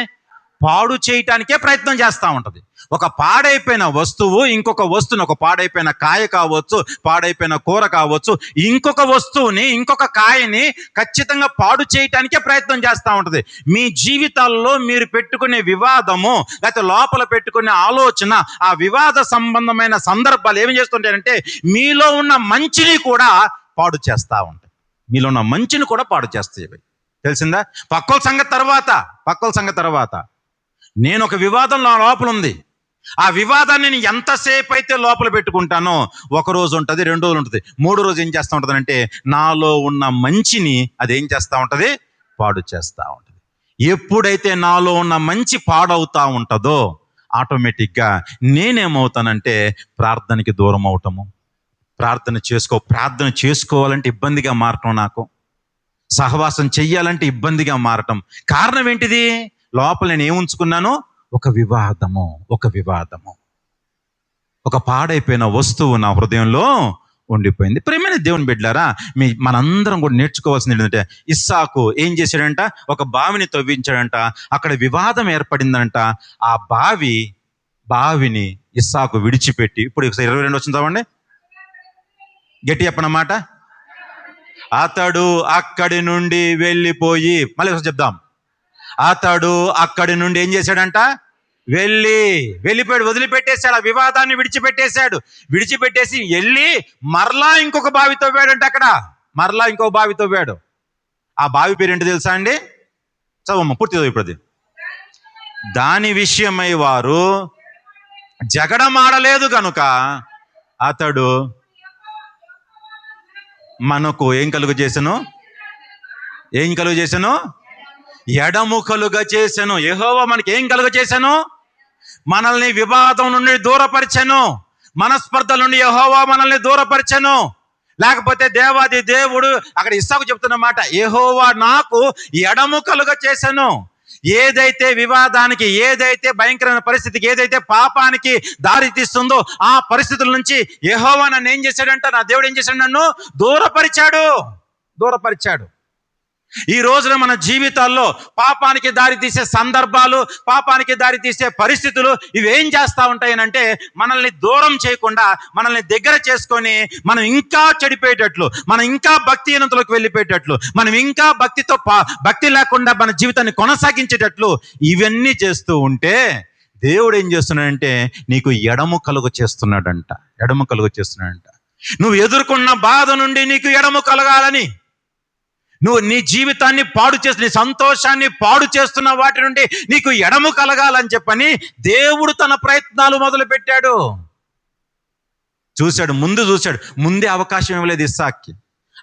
పాడు చేయటానికే ప్రయత్నం చేస్తూ ఉంటుంది. ఒక పాడైపోయిన వస్తువు ఇంకొక వస్తువుని, ఒక పాడైపోయిన కాయ కావచ్చు, పాడైపోయిన కూర కావచ్చు, ఇంకొక వస్తువుని, ఇంకొక కాయని ఖచ్చితంగా పాడు చేయటానికే ప్రయత్నం చేస్తూ ఉంటుంది. మీ జీవితాల్లో మీరు పెట్టుకునే వివాదము, లేకపోతే లోపల పెట్టుకునే ఆలోచన, ఆ వివాద సంబంధమైన సందర్భాలు ఏమి చేస్తుంటాయంటే, మీలో ఉన్న మంచిని కూడా పాడు చేస్తూ ఉంటాయి. మీలో ఉన్న మంచిని కూడా పాడు చేస్తాయి. తెలిసిందా? పక్కల సంగతి తర్వాత నేను ఒక వివాదం నా లోపల ఉంది, ఆ వివాదాన్ని నేను ఎంతసేపు అయితే లోపల పెట్టుకుంటానో, ఒక రోజు ఉంటుంది, 2 రోజులు ఉంటుంది, 3 రోజు ఏం చేస్తూ ఉంటుంది అంటే, నాలో ఉన్న మంచిని అది ఏం చేస్తూ ఉంటుంది? పాడు చేస్తూ ఉంటుంది. ఎప్పుడైతే నాలో ఉన్న మంచి పాడవుతూ ఉంటుందో, ఆటోమేటిక్గా నేనేమవుతానంటే ప్రార్థనకి దూరం అవటము, ప్రార్థన చేసుకోవాలంటే ఇబ్బందిగా మారటం, నాకు సహవాసం చెయ్యాలంటే ఇబ్బందిగా మారటం. కారణం ఏంటిది? లోపల నేను ఏముంచుకున్నాను? ఒక వివాదము, ఒక పాడైపోయిన వస్తువు నా హృదయంలో ఉండిపోయింది. ప్రియమైన దేవుని బిడ్డలారా, మనందరం కూడా నేర్చుకోవాల్సింది ఏంటంటే, ఇస్సాకు ఏం చేశాడంట? ఒక బావిని తవ్వించాడంట, అక్కడ వివాదం ఏర్పడిందంట. ఆ బావిని ఇస్సాకు విడిచిపెట్టి, ఇప్పుడు 22 వచ్చింది చదవండి, గట్టి చెప్పనమాట. అతడు అక్కడి నుండి వెళ్ళిపోయి, మళ్ళీ చెప్దాం, అతడు అక్కడి నుండి ఏం చేశాడంట? వెళ్ళిపోయాడు, వదిలిపెట్టేశాడు, ఆ వివాదాన్ని విడిచిపెట్టేసి వెళ్ళి మరలా ఇంకొక బావి తవ్వాడంట. అక్కడ మరలా ఇంకొక బావి తవ్వాడు. ఆ బావి పేరు ఏంటి తెలుసా అండి? చదవమ్మ, పూర్తి చదువు. ఇప్పుడు దాని విషయమై వారు జగడమాడలేదు కనుక అతడు మనకు ఏం కలుగు చేసెను? ఎడము కలుగ చేసెను. యెహోవా మనకి ఏం కలుగ చేసెను? మనల్ని వివాదం నుండి దూరపరిచెను, మనస్పర్ధల నుండి యెహోవా మనల్ని దూరపరిచెను. లేకపోతే దేవాది దేవుడు అక్కడ ఇస్సాకు చెప్తున్న మాట, యెహోవా నాకు ఎడము కలుగ చేసెను. ఏదైతే వివాదానికి, ఏదైతే భయంకరమైన పరిస్థితికి, ఏదైతే పాపానికి దారి తీస్తుందో, ఆ పరిస్థితుల నుంచి యెహోవా నన్ను ఏం చేశాడంట? నా దేవుడు ఏం చేశాడు? నన్ను దూరపరిచాడు. ఈ రోజున మన జీవితాల్లో పాపానికి దారి తీసే సందర్భాలు, పాపానికి దారి తీసే పరిస్థితులు ఇవేం చేస్తూ ఉంటాయనంటే, మనల్ని దూరం చేయకుండా, మనల్ని దగ్గర చేసుకొని, మనం ఇంకా చెడిపోయేటట్లు, మనం ఇంకా భక్తిహీనతలోకి వెళ్ళిపోయేటట్లు, మనం ఇంకా భక్తి లేకుండా మన జీవితాన్ని కొనసాగించేటట్లు ఇవన్నీ చేస్తూ ఉంటే, దేవుడు ఏం చేస్తున్నాడంటే నీకు ఎడము కలుగ చేస్తున్నాడంట. నువ్వు ఎదుర్కొన్న బాధ నుండి నీకు ఎడము కలగాలని, నువ్వు నీ జీవితాన్ని పాడు చేస్తు, నీ సంతోషాన్ని పాడు చేస్తున్న వాటి నుండి నీకు ఎడము కలగాలని చెప్పని దేవుడు తన ప్రయత్నాలు మొదలు పెట్టాడు. ముందే అవకాశం ఇవ్వలేదు ఇస్సాక్కి.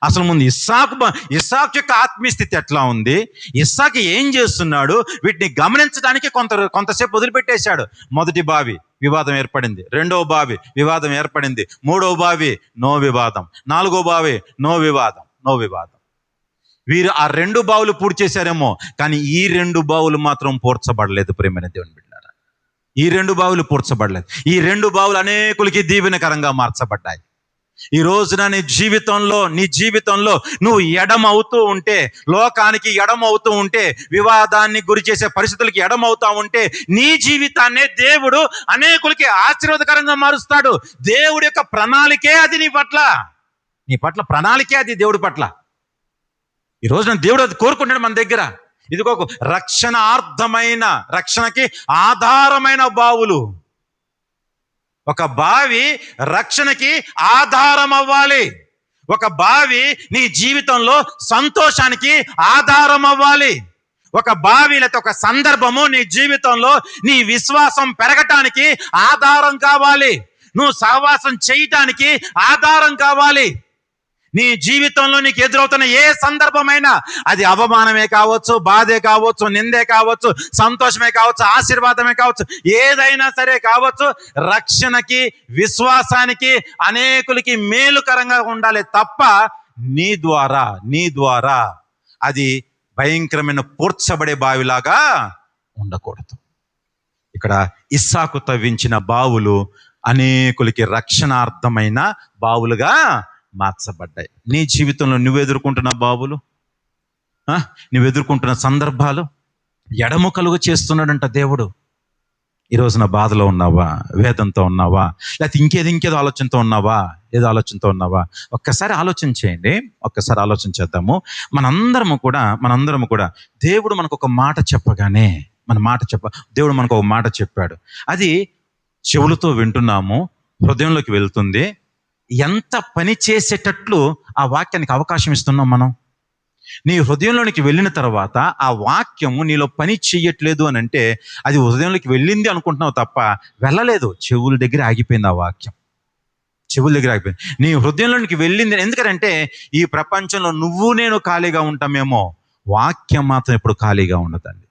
అసలు ముందు ఇస్సాకు యొక్క ఆత్మీయస్థితి ఎట్లా ఉంది, ఇస్సాకు ఏం చేస్తున్నాడు, వీటిని గమనించడానికి కొంతసేపు వదిలిపెట్టేశాడు. మొదటి బావి వివాదం ఏర్పడింది, రెండవ బావి వివాదం ఏర్పడింది, మూడవ బావి నో వివాదం, నాలుగో బావి నో వివాదం. వీరు ఆ 2 బావులు పూర్తి చేశారేమో, కానీ ఈ 2 బావులు మాత్రం పూడ్చబడలేదు. ప్రియమైన దేవుని బిడ్డలారా, ఈ 2 బావులు పూడ్చబడలేదు. ఈ 2 బావులు అనేకులకి దీవెనకరంగా మార్చబడ్డాయి. ఈ రోజున నీ జీవితంలో నువ్వు ఎడమవుతూ ఉంటే, లోకానికి ఎడమవుతూ ఉంటే, వివాదాన్ని గురి చేసే పరిస్థితులకి ఎడమవుతా ఉంటే, నీ జీవితాన్నే దేవుడు అనేకులకి ఆశీర్వాదకరంగా మారుస్తాడు. దేవుడి యొక్క ప్రణాళికే అది నీ పట్ల ప్రణాళికే అది దేవుడి పట్ల. ఈ రోజున దేవుడు అది కోరుకుంటాడు మన దగ్గర. ఇదిగో రక్షణకి ఆధారమైన బావులు. ఒక బావి రక్షణకి ఆధారం అవ్వాలి. ఒక బావి నీ జీవితంలో సంతోషానికి ఆధారం అవ్వాలి. ఒక బావి లేకపోతే ఒక సందర్భము నీ జీవితంలో నీ విశ్వాసం పెరగటానికి ఆధారం కావాలి. నువ్వు సహవాసం చేయటానికి ఆధారం కావాలి. నీ జీవితంలో నీకు ఎదురవుతున్న ఏ సందర్భమైనా, అది అవమానమే కావచ్చు, బాధే కావచ్చు, నిందే కావచ్చు, సంతోషమే కావచ్చు, ఆశీర్వాదమే కావచ్చు, ఏదైనా సరే కావచ్చు, రక్షణకి విశ్వాసానికి అనేకులకి మేలుకరంగా ఉండాలి తప్ప నీ ద్వారా అది భయంకరమైన పూడ్చబడే బావిలాగా ఉండకూడదు. ఇక్కడ ఇస్సాకు తవ్వించిన బావులు అనేకులకి రక్షణార్థమైన బావులుగా మార్చబడ్డాయి. నీ జీవితంలో నువ్వు ఎదుర్కొంటున్న బావులు, నువ్వు ఎదుర్కొంటున్న సందర్భాలు ఎడము కలుగు చేస్తున్నాడంట దేవుడు. ఈ రోజున బాధలో ఉన్నావా, వేదంతో ఉన్నావా, లేకపోతే ఇంకేదో ఆలోచనతో ఉన్నావా, ఒక్కసారి ఆలోచన చేయండి. ఒక్కసారి ఆలోచన చేద్దాము. మనందరము కూడా దేవుడు మనకు ఒక మాట చెప్పగానే, దేవుడు మనకు ఒక మాట చెప్పాడు. అది చెవులతో వింటున్నాము, హృదయంలోకి వెళ్తుంది. ఎంత పని చేసేటట్లు ఆ వాక్యానికి అవకాశం ఇస్తున్నాం మనం. నీ హృదయంలోనికి వెళ్ళిన తర్వాత ఆ వాక్యము నీలో పని చెయ్యట్లేదు అని అంటే, అది హృదయంలోకి వెళ్ళింది అనుకుంటున్నావు తప్ప వెళ్ళలేదు. చెవుల దగ్గర ఆగిపోయింది. ఆ వాక్యం చెవుల దగ్గర ఆగిపోయింది. నీ హృదయంలోనికి వెళ్ళింది. ఎందుకంటే ఈ ప్రపంచంలో నువ్వు నేను ఖాళీగా ఉంటామేమో, వాక్యం మాత్రం ఎప్పుడు ఖాళీగా ఉండదండి.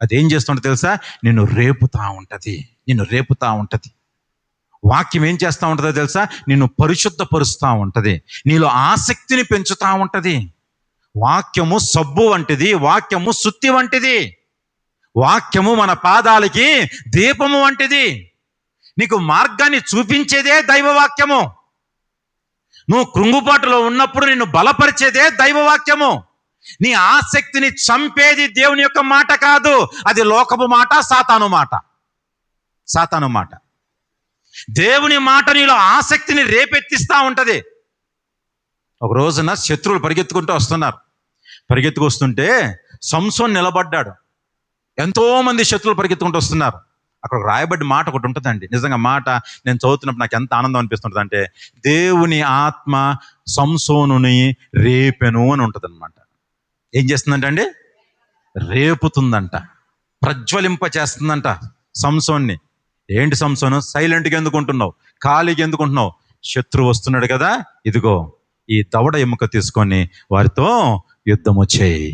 అది ఏం చేస్తుంటే తెలుసా? నిన్ను రేపుతా ఉంటది. వాక్యం ఏం చేస్తూ ఉంటుందో తెలుసా? నిన్ను పరిశుద్ధపరుస్తూ ఉంటది, నీలో ఆసక్తిని పెంచుతూ ఉంటది. వాక్యము సబ్బు వంటిది, వాక్యము సుత్తి వంటిది, వాక్యము మన పాదాలకి దీపము వంటిది. నీకు మార్గాన్ని చూపించేదే దైవవాక్యము. నువ్వు కృంగుబాటులో ఉన్నప్పుడు నిన్ను బలపరిచేదే దైవవాక్యము. నీ ఆసక్తిని చంపేది దేవుని యొక్క మాట కాదు, అది లోకపు మాట, సాతాను మాట. దేవుని మాట నీలో ఆసక్తిని రేపెత్తిస్తూ ఉంటది. ఒక రోజున శత్రువులు పరిగెత్తుకు వస్తుంటే సంసోన్ నిలబడ్డాడు. ఎంతో మంది శత్రువులు పరిగెత్తుకుంటూ వస్తున్నారు. అక్కడ రాయబడ్డ మాట ఒకటి ఉంటుందండి. నిజంగా మాట నేను చదువుతున్నప్పుడు నాకు ఎంత ఆనందం అనిపిస్తుంటుంది అంటే, దేవుని ఆత్మ సంసోనుని రేపెను అని ఉంటుంది అనమాట. ఏం చేస్తుందంట అండి? రేపుతుందంట, ప్రజ్వలింప చేస్తుందంట సంసోన్ని. ఏంటి సంసోను, సైలెంట్గా ఎందుకుంటున్నావు, ఖాళీగా ఎందుకుంటున్నావు? శత్రువు వస్తున్నాడు కదా, ఇదిగో ఈ దవడ ఎముక తీసుకొని వారితో యుద్ధము చేయి.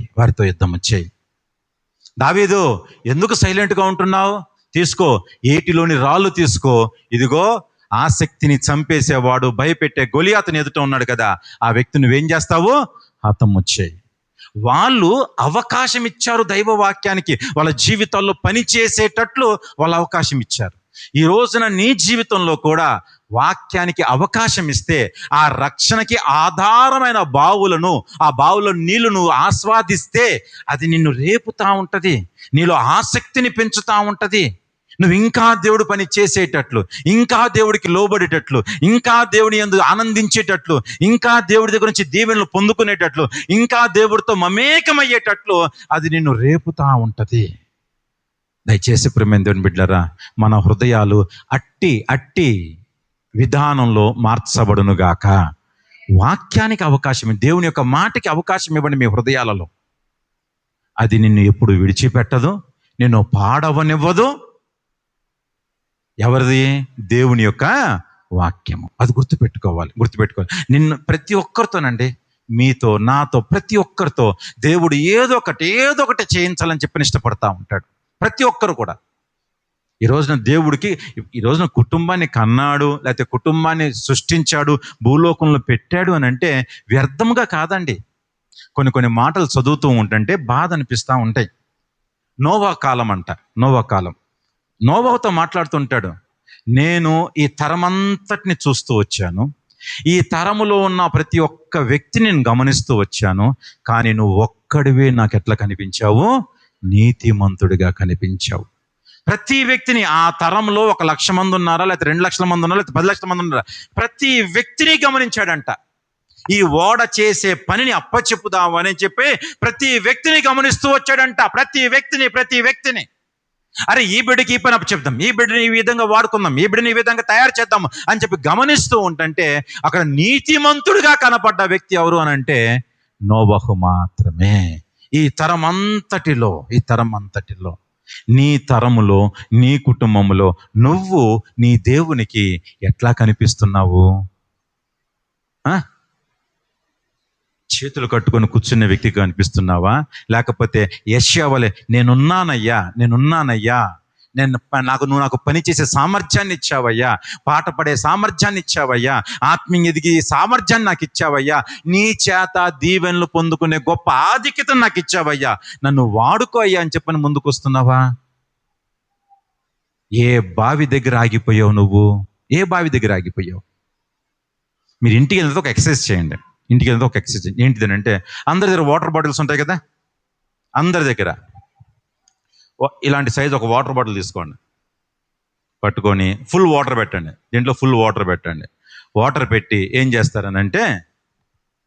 దావీదు, ఎందుకు సైలెంట్గా ఉంటున్నావు? తీసుకో, ఏటిలోని రాళ్ళు తీసుకో. ఇదిగో ఆసక్తిని చంపేసేవాడు, భయపెట్టే గొలియాతుని ఎదుట ఉన్నాడు కదా, ఆ వ్యక్తిని నువ్వేం చేస్తావు? హతము చేయి. వాళ్ళు అవకాశం ఇచ్చారు దైవవాక్యానికి, వాళ్ళ జీవితాల్లో పని చేసేటట్లు వాళ్ళు అవకాశం ఇచ్చారు. ఈ రోజున నీ జీవితంలో కూడా వాక్యానికి అవకాశం ఇస్తే, ఆ రక్షణకి ఆధారమైన బావులను, ఆ బావుల నీళ్లు నువ్వు ఆస్వాదిస్తే, అది నిన్ను రేపుతా ఉంటది, నీలో ఆసక్తిని పెంచుతా ఉంటది. నువ్వు ఇంకా దేవుడు పని చేసేటట్లు, ఇంకా దేవుడికి లోబడేటట్లు, ఇంకా దేవుని యందు ఆనందించేటట్లు, ఇంకా దేవుడి దగ్గర నుంచి దీవెనలు పొందుకునేటట్లు, ఇంకా దేవుడితో మమేకమయ్యేటట్లు అది నిన్ను రేపుతా ఉంటది. దయచేసి ప్రియమైన దేవుని బిడ్డలారా, మన హృదయాలు అట్టి విధానంలో మార్చబడునుగాక. వాక్యానికి అవకాశం, దేవుని యొక్క మాటకి అవకాశం ఇవ్వండి మీ హృదయాలలో. అది నిన్ను ఎప్పుడు విడిచిపెట్టదు, నిన్ను పాడవనివ్వదు. ఎవరిది? దేవుని యొక్క వాక్యము. అది గుర్తుపెట్టుకోవాలి. నిన్ను ప్రతి ఒక్కరితోనండి, మీతో, నాతో, ప్రతి ఒక్కరితో దేవుడు ఏదో ఒకటి చేయించాలని చెప్పని ఇష్టపడతా ఉంటాడు. ప్రతి ఒక్కరు కూడా. ఈ రోజున కుటుంబాన్ని కన్నాడు, లేకపోతే కుటుంబాన్ని సృష్టించాడు, భూలోకంలో పెట్టాడు అని అంటే వ్యర్థముగా కాదండి. కొన్ని మాటలు చదువుతూ ఉంటుంటే బాధ అనిపిస్తూ ఉంటాయి. నోవా కాలం నోవాతో మాట్లాడుతుంటాడు. నేను ఈ తరమంతటిని చూస్తూ వచ్చాను, ఈ తరములో ఉన్న ప్రతి ఒక్క వ్యక్తిని నేను గమనిస్తూ వచ్చాను. కానీ నువ్వు ఒక్కడివే నాకు ఎట్లా కనిపించావు? నీతిమంతుడిగా కనిపించావు. ప్రతి వ్యక్తిని, ఆ తరంలో 1,00,000 మంది ఉన్నారా, లేకపోతే 2,00,000 మంది ఉన్నారా, లేకపోతే 10,00,000 మంది ఉన్నారా, ప్రతి వ్యక్తిని గమనించాడంట. ఈ ఓడ చేసే పనిని అప్పచెప్పుదాము అని చెప్పి ప్రతి వ్యక్తిని గమనిస్తూ వచ్చాడంట. ప్రతి వ్యక్తిని అరే ఈ బిడ్డకి ఈ పని అప్పచెప్దాం, ఈ బిడ్డని ఈ విధంగా వాడుకుందాం, ఈ బిడ్డని ఈ విధంగా తయారు చేద్దాం అని చెప్పి గమనిస్తూ ఉంటుంటే అక్కడ నీతిమంతుడిగా కనపడ్డ వ్యక్తి ఎవరు అని అంటే నోవహు మాత్రమే. ఈ తరం అంతటిలో నీ తరములో, నీ కుటుంబములో నువ్వు నీ దేవునికి ఎట్లా కనిపిస్తున్నావు? చేతులు కట్టుకొని కూర్చున్న వ్యక్తికి కనిపిస్తున్నావా? లేకపోతే యెషయా వలె నేనున్నానయ్యా, నాకు పని చేసే సామర్థ్యాన్ని ఇచ్చావయ్యా, పాట పడే సామర్థ్యాన్ని ఇచ్చావయ్యా, ఆత్మీయ ఎదిగి సామర్థ్యాన్ని నాకు ఇచ్చావయ్యా, నీ చేత దీవెనలు పొందుకునే గొప్ప ఆధిక్యతను నాకు ఇచ్చావయ్యా, నన్ను వాడుకో అయ్యా అని చెప్పని ముందుకు వస్తున్నావా? ఏ బావి దగ్గర ఆగిపోయావు నువ్వు? ఏ బావి దగ్గర ఆగిపోయావు? మీరు ఇంటికి వెళ్తే ఒక ఎక్సర్సైజ్ చేయండి. ఏంటిదనంటే, అందరి దగ్గర వాటర్ బాటిల్స్ ఉంటాయి కదా, అందరి దగ్గర ఇలాంటి సైజు ఒక వాటర్ బాటిల్ తీసుకోండి, పట్టుకొని ఫుల్ వాటర్ పెట్టండి. దీంట్లో ఫుల్ వాటర్ పెట్టండి. వాటర్ పెట్టి ఏం చేస్తారనంటే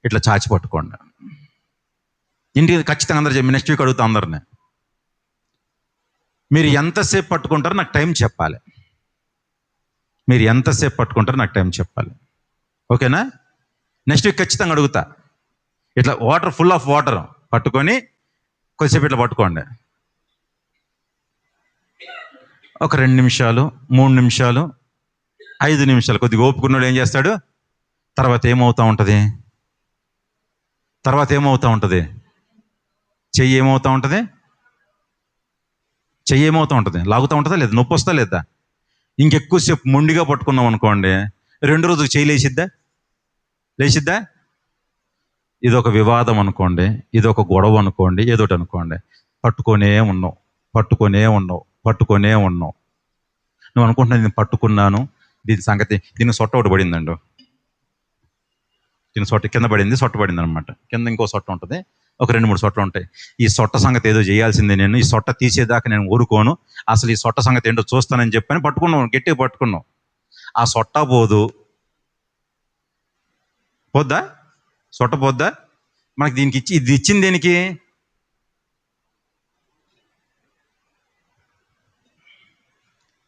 ఇట్లా చాచి పట్టుకోండి. ఇంటికి ఖచ్చితంగా అందరు చెప్పి నెక్స్ట్ వీక్ అడుగుతా అందరిని, మీరు ఎంతసేపు పట్టుకుంటారో నాకు టైం చెప్పాలి. ఓకేనా? నెక్స్ట్ వీక్ ఖచ్చితంగా అడుగుతా. ఇట్లా వాటర్, ఫుల్ ఆఫ్ వాటర్ పట్టుకొని కొద్దిసేపు ఇట్లా పట్టుకోండి. ఒక 2 నిమిషాలు, 3 నిమిషాలు, 5 నిమిషాలు కొద్దిగా ఓపుకున్నాడు ఏం చేస్తాడు? తర్వాత ఏమవుతూ ఉంటుంది? చెయ్యి ఏమవుతూ ఉంటుంది? లాగుతూ ఉంటుందా లేదా? నొప్పి వస్తా లేదా? ఇంకెక్కువసేపు మొండిగా పట్టుకున్నాం అనుకోండి, 2 రోజులకు చెయ్యి లేచిద్దా? ఇదొక వివాదం అనుకోండి, ఇదొక గొడవ అనుకోండి, ఏదోటి అనుకోండి, పట్టుకొనే ఉన్నావు. నువ్వు అనుకుంటున్నా నేను పట్టుకున్నాను, దీని సంగతి, దీనికి సొట్ట ఒకటి పడిందండి, దీని సొట్ట కింద పడింది, సొట్ట పడింది అనమాట. కింద ఇంకో సొట్ట ఉంటుంది, ఒక 2-3 సొట్టలు ఉంటాయి. ఈ సొట్ట సంగతి ఏదో చేయాల్సిందే, నేను ఈ సొట్ట తీసేదాకా నేను ఊరుకోను, అసలు ఈ సొట్ట సంగతి ఏంటో చూస్తానని చెప్పని పట్టుకున్నావు, గట్టిగా పట్టుకున్నావు. ఆ సొట్ట సొట్ట పోద్దా? మనకి దీనికి ఇది ఇచ్చింది దేనికి?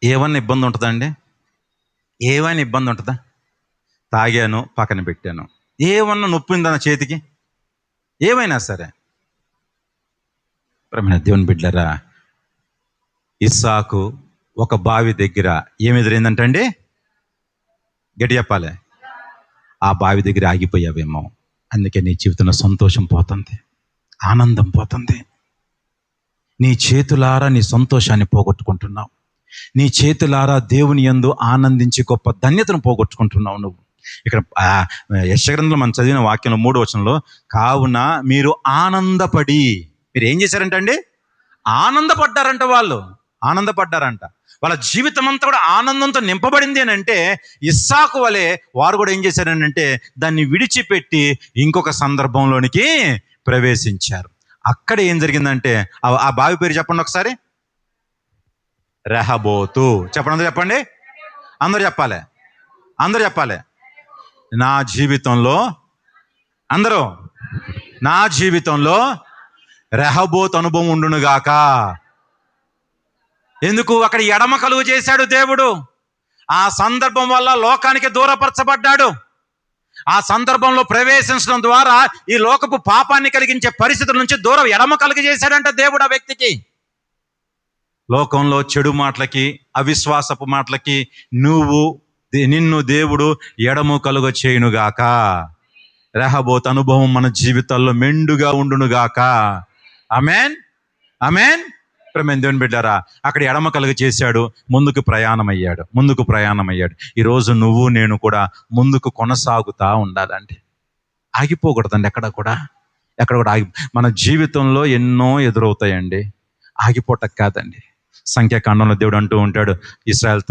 ఏమన్నా ఇబ్బంది ఉంటుందా అండి? ఏమైనా ఇబ్బంది ఉంటుందా? తాగాను, పక్కన పెట్టాను, ఏమన్నా నొప్పి ఉందా నా చేతికి? ఏమైనా సరే. ప్రియమైన దేవుని బిడ్డలారా, ఇస్సాకు ఒక బావి దగ్గర ఏమి ఎదురైందంటండి? గట్టి చెప్పాలి. ఆ బావి దగ్గర ఆగిపోయావేమో, అందుకే నీ జీవితంలో సంతోషం పోతుంది, ఆనందం పోతుంది. నీ చేతులారా నీ సంతోషాన్ని పోగొట్టుకుంటున్నావు. నీ చేతులారా దేవుని యందు ఆనందించి గొప్ప ధన్యతను పోగొట్టుకుంటున్నావు నువ్వు. ఇక్కడ యెషయా గ్రంథంలో మనం చదివిన వాక్యంలో 3వ వచనంలో, కావున మీరు ఆనందపడి, మీరు ఏం చేశారంటండి? ఆనందపడ్డారంట. వాళ్ళ జీవితం అంతా కూడా ఆనందంతో నింపబడింది అని అంటే, ఇస్సాకు వలె వారు కూడా ఏం చేశారనంటే దాన్ని విడిచిపెట్టి ఇంకొక సందర్భంలోనికి ప్రవేశించారు. అక్కడ ఏం జరిగిందంటే, ఆ బావి పేరు చెప్పండి ఒకసారి. రెహబోతు. చెప్పండి. అందరూ చెప్పాలి. నా జీవితంలో రెహబోతు అనుభవం ఉండునుగాక. ఎందుకు? అక్కడ ఎడమ కలుగు చేశాడు దేవుడు. ఆ సందర్భం వల్ల లోకానికి దూరపరచబడ్డాడు. ఆ సందర్భంలో ప్రవేశించడం ద్వారా ఈ లోకపు పాపాన్ని కలిగించే పరిస్థితుల నుంచి దూరం ఎడమ కలుగు చేశాడంట దేవుడు ఆ వ్యక్తికి. లోకంలో చెడు మాటలకి, అవిశ్వాసపు మాటలకి నిన్ను దేవుడు ఎడము కలుగ చేయునుగాక. రెహబోతు అనుభవం మన జీవితాల్లో మెండుగా ఉండునుగాక. ఆమేన్. ప్రియమైన దేవుని బిడ్డారా, అక్కడ ఎడమ కలుగ చేశాడు, ముందుకు ప్రయాణమయ్యాడు. ఈరోజు నువ్వు నేను కూడా ముందుకు కొనసాగుతా ఉండాలండి, ఆగిపోకూడదండి. ఎక్కడ కూడా మన జీవితంలో ఎన్నో ఎదురవుతాయండి, ఆగిపోవటం కాదండి. సంఖ్యాకాండంలో దేవుడు అంటూ ఉంటాడు, ఇస్రాయల్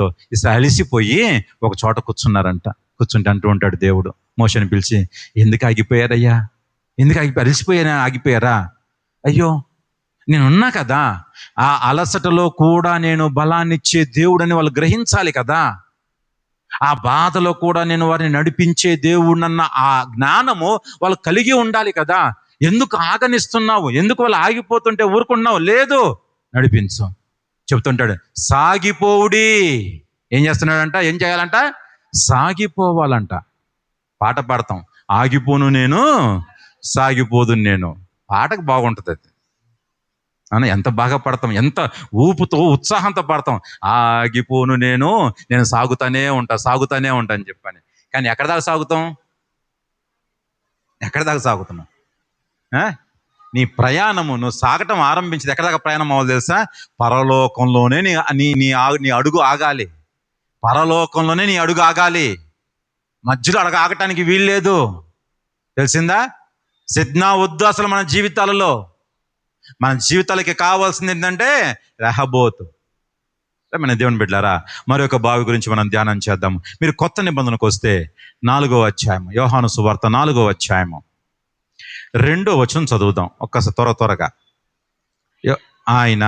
అలిసిపోయి ఒక చోట కూర్చున్నారంట. కూర్చుంటే అంటూ ఉంటాడు దేవుడు మోషేని పిలిచి, ఎందుకు ఆగిపోయారయ్యా, ఎందుకు ఆగిపోయారా? అయ్యో, నేనున్నా కదా, ఆ అలసటలో కూడా నేను బలాన్నిచ్చే దేవుడని వాళ్ళు గ్రహించాలి కదా, ఆ బాధలో కూడా నేను వారిని నడిపించే దేవుడన్న ఆ జ్ఞానము వాళ్ళు కలిగి ఉండాలి కదా. ఎందుకు ఆగనిస్తున్నావు? ఎందుకు వాళ్ళు ఆగిపోతుంటే ఊరుకున్నావు? లేదు, నడిపించు. చెప్తుంటాడు, సాగిపోవుడి. ఏం చేస్తున్నాడంట? ఏం చేయాలంట? సాగిపోవాలంట. పాట పాడతాం, ఆగిపోను నేను, సాగిపోదు నేను. పాటకు బాగుంటుంది అది. అని ఎంత బాగా పడతాం, ఎంత ఊపుతో ఉత్సాహంతో పడతాం. ఆగిపోను నేను సాగుతానే ఉంటా అని చెప్పని. కానీ ఎక్కడి దాకా సాగుతాం? సాగుతున్నాం? నీ ప్రయాణము, నువ్వు సాగటం ఆరంభించింది ఎక్కడి దాకా ప్రయాణం అవ్వాలి తెలుసా? పరలోకంలోనే నీ అడుగు ఆగాలి. పరలోకంలోనే నీ అడుగు ఆగాలి. మధ్యలో ఆగటానికి వీల్లేదు. తెలిసిందా? సిద్ధనా వద్దు అసలు. మన జీవితాలకి కావాల్సింది ఏంటంటే రెహబోతు. మన దేవుని బిడ్డలారా, మరొక బావి గురించి మనం ధ్యానం చేద్దాము. మీరు కొత్త నిబంధనకు వస్తే 4వ అధ్యాయము, యోహాను సువార్త 4వ అధ్యాయము 2వ వచనం చదువుదాం ఒక్కసారి త్వరగా. ఆయన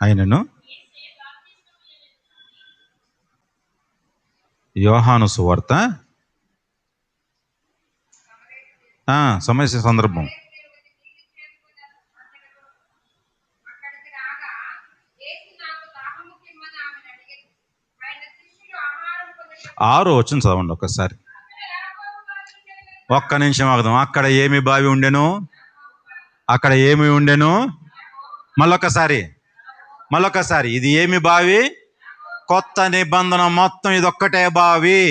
ఆయనను యోహాను సువార్త సమస్య సందర్భం ఆరో వచనం చదవండి ఒకసారి. ఒక్క నిమిషం ఆగదాం. అక్కడ ఏమి బావి ఉండెను? మళ్ళొకసారి ఇది ఏమి బావి? కొత్త నిబంధన మొత్తం ఇదొక్కటే బావి.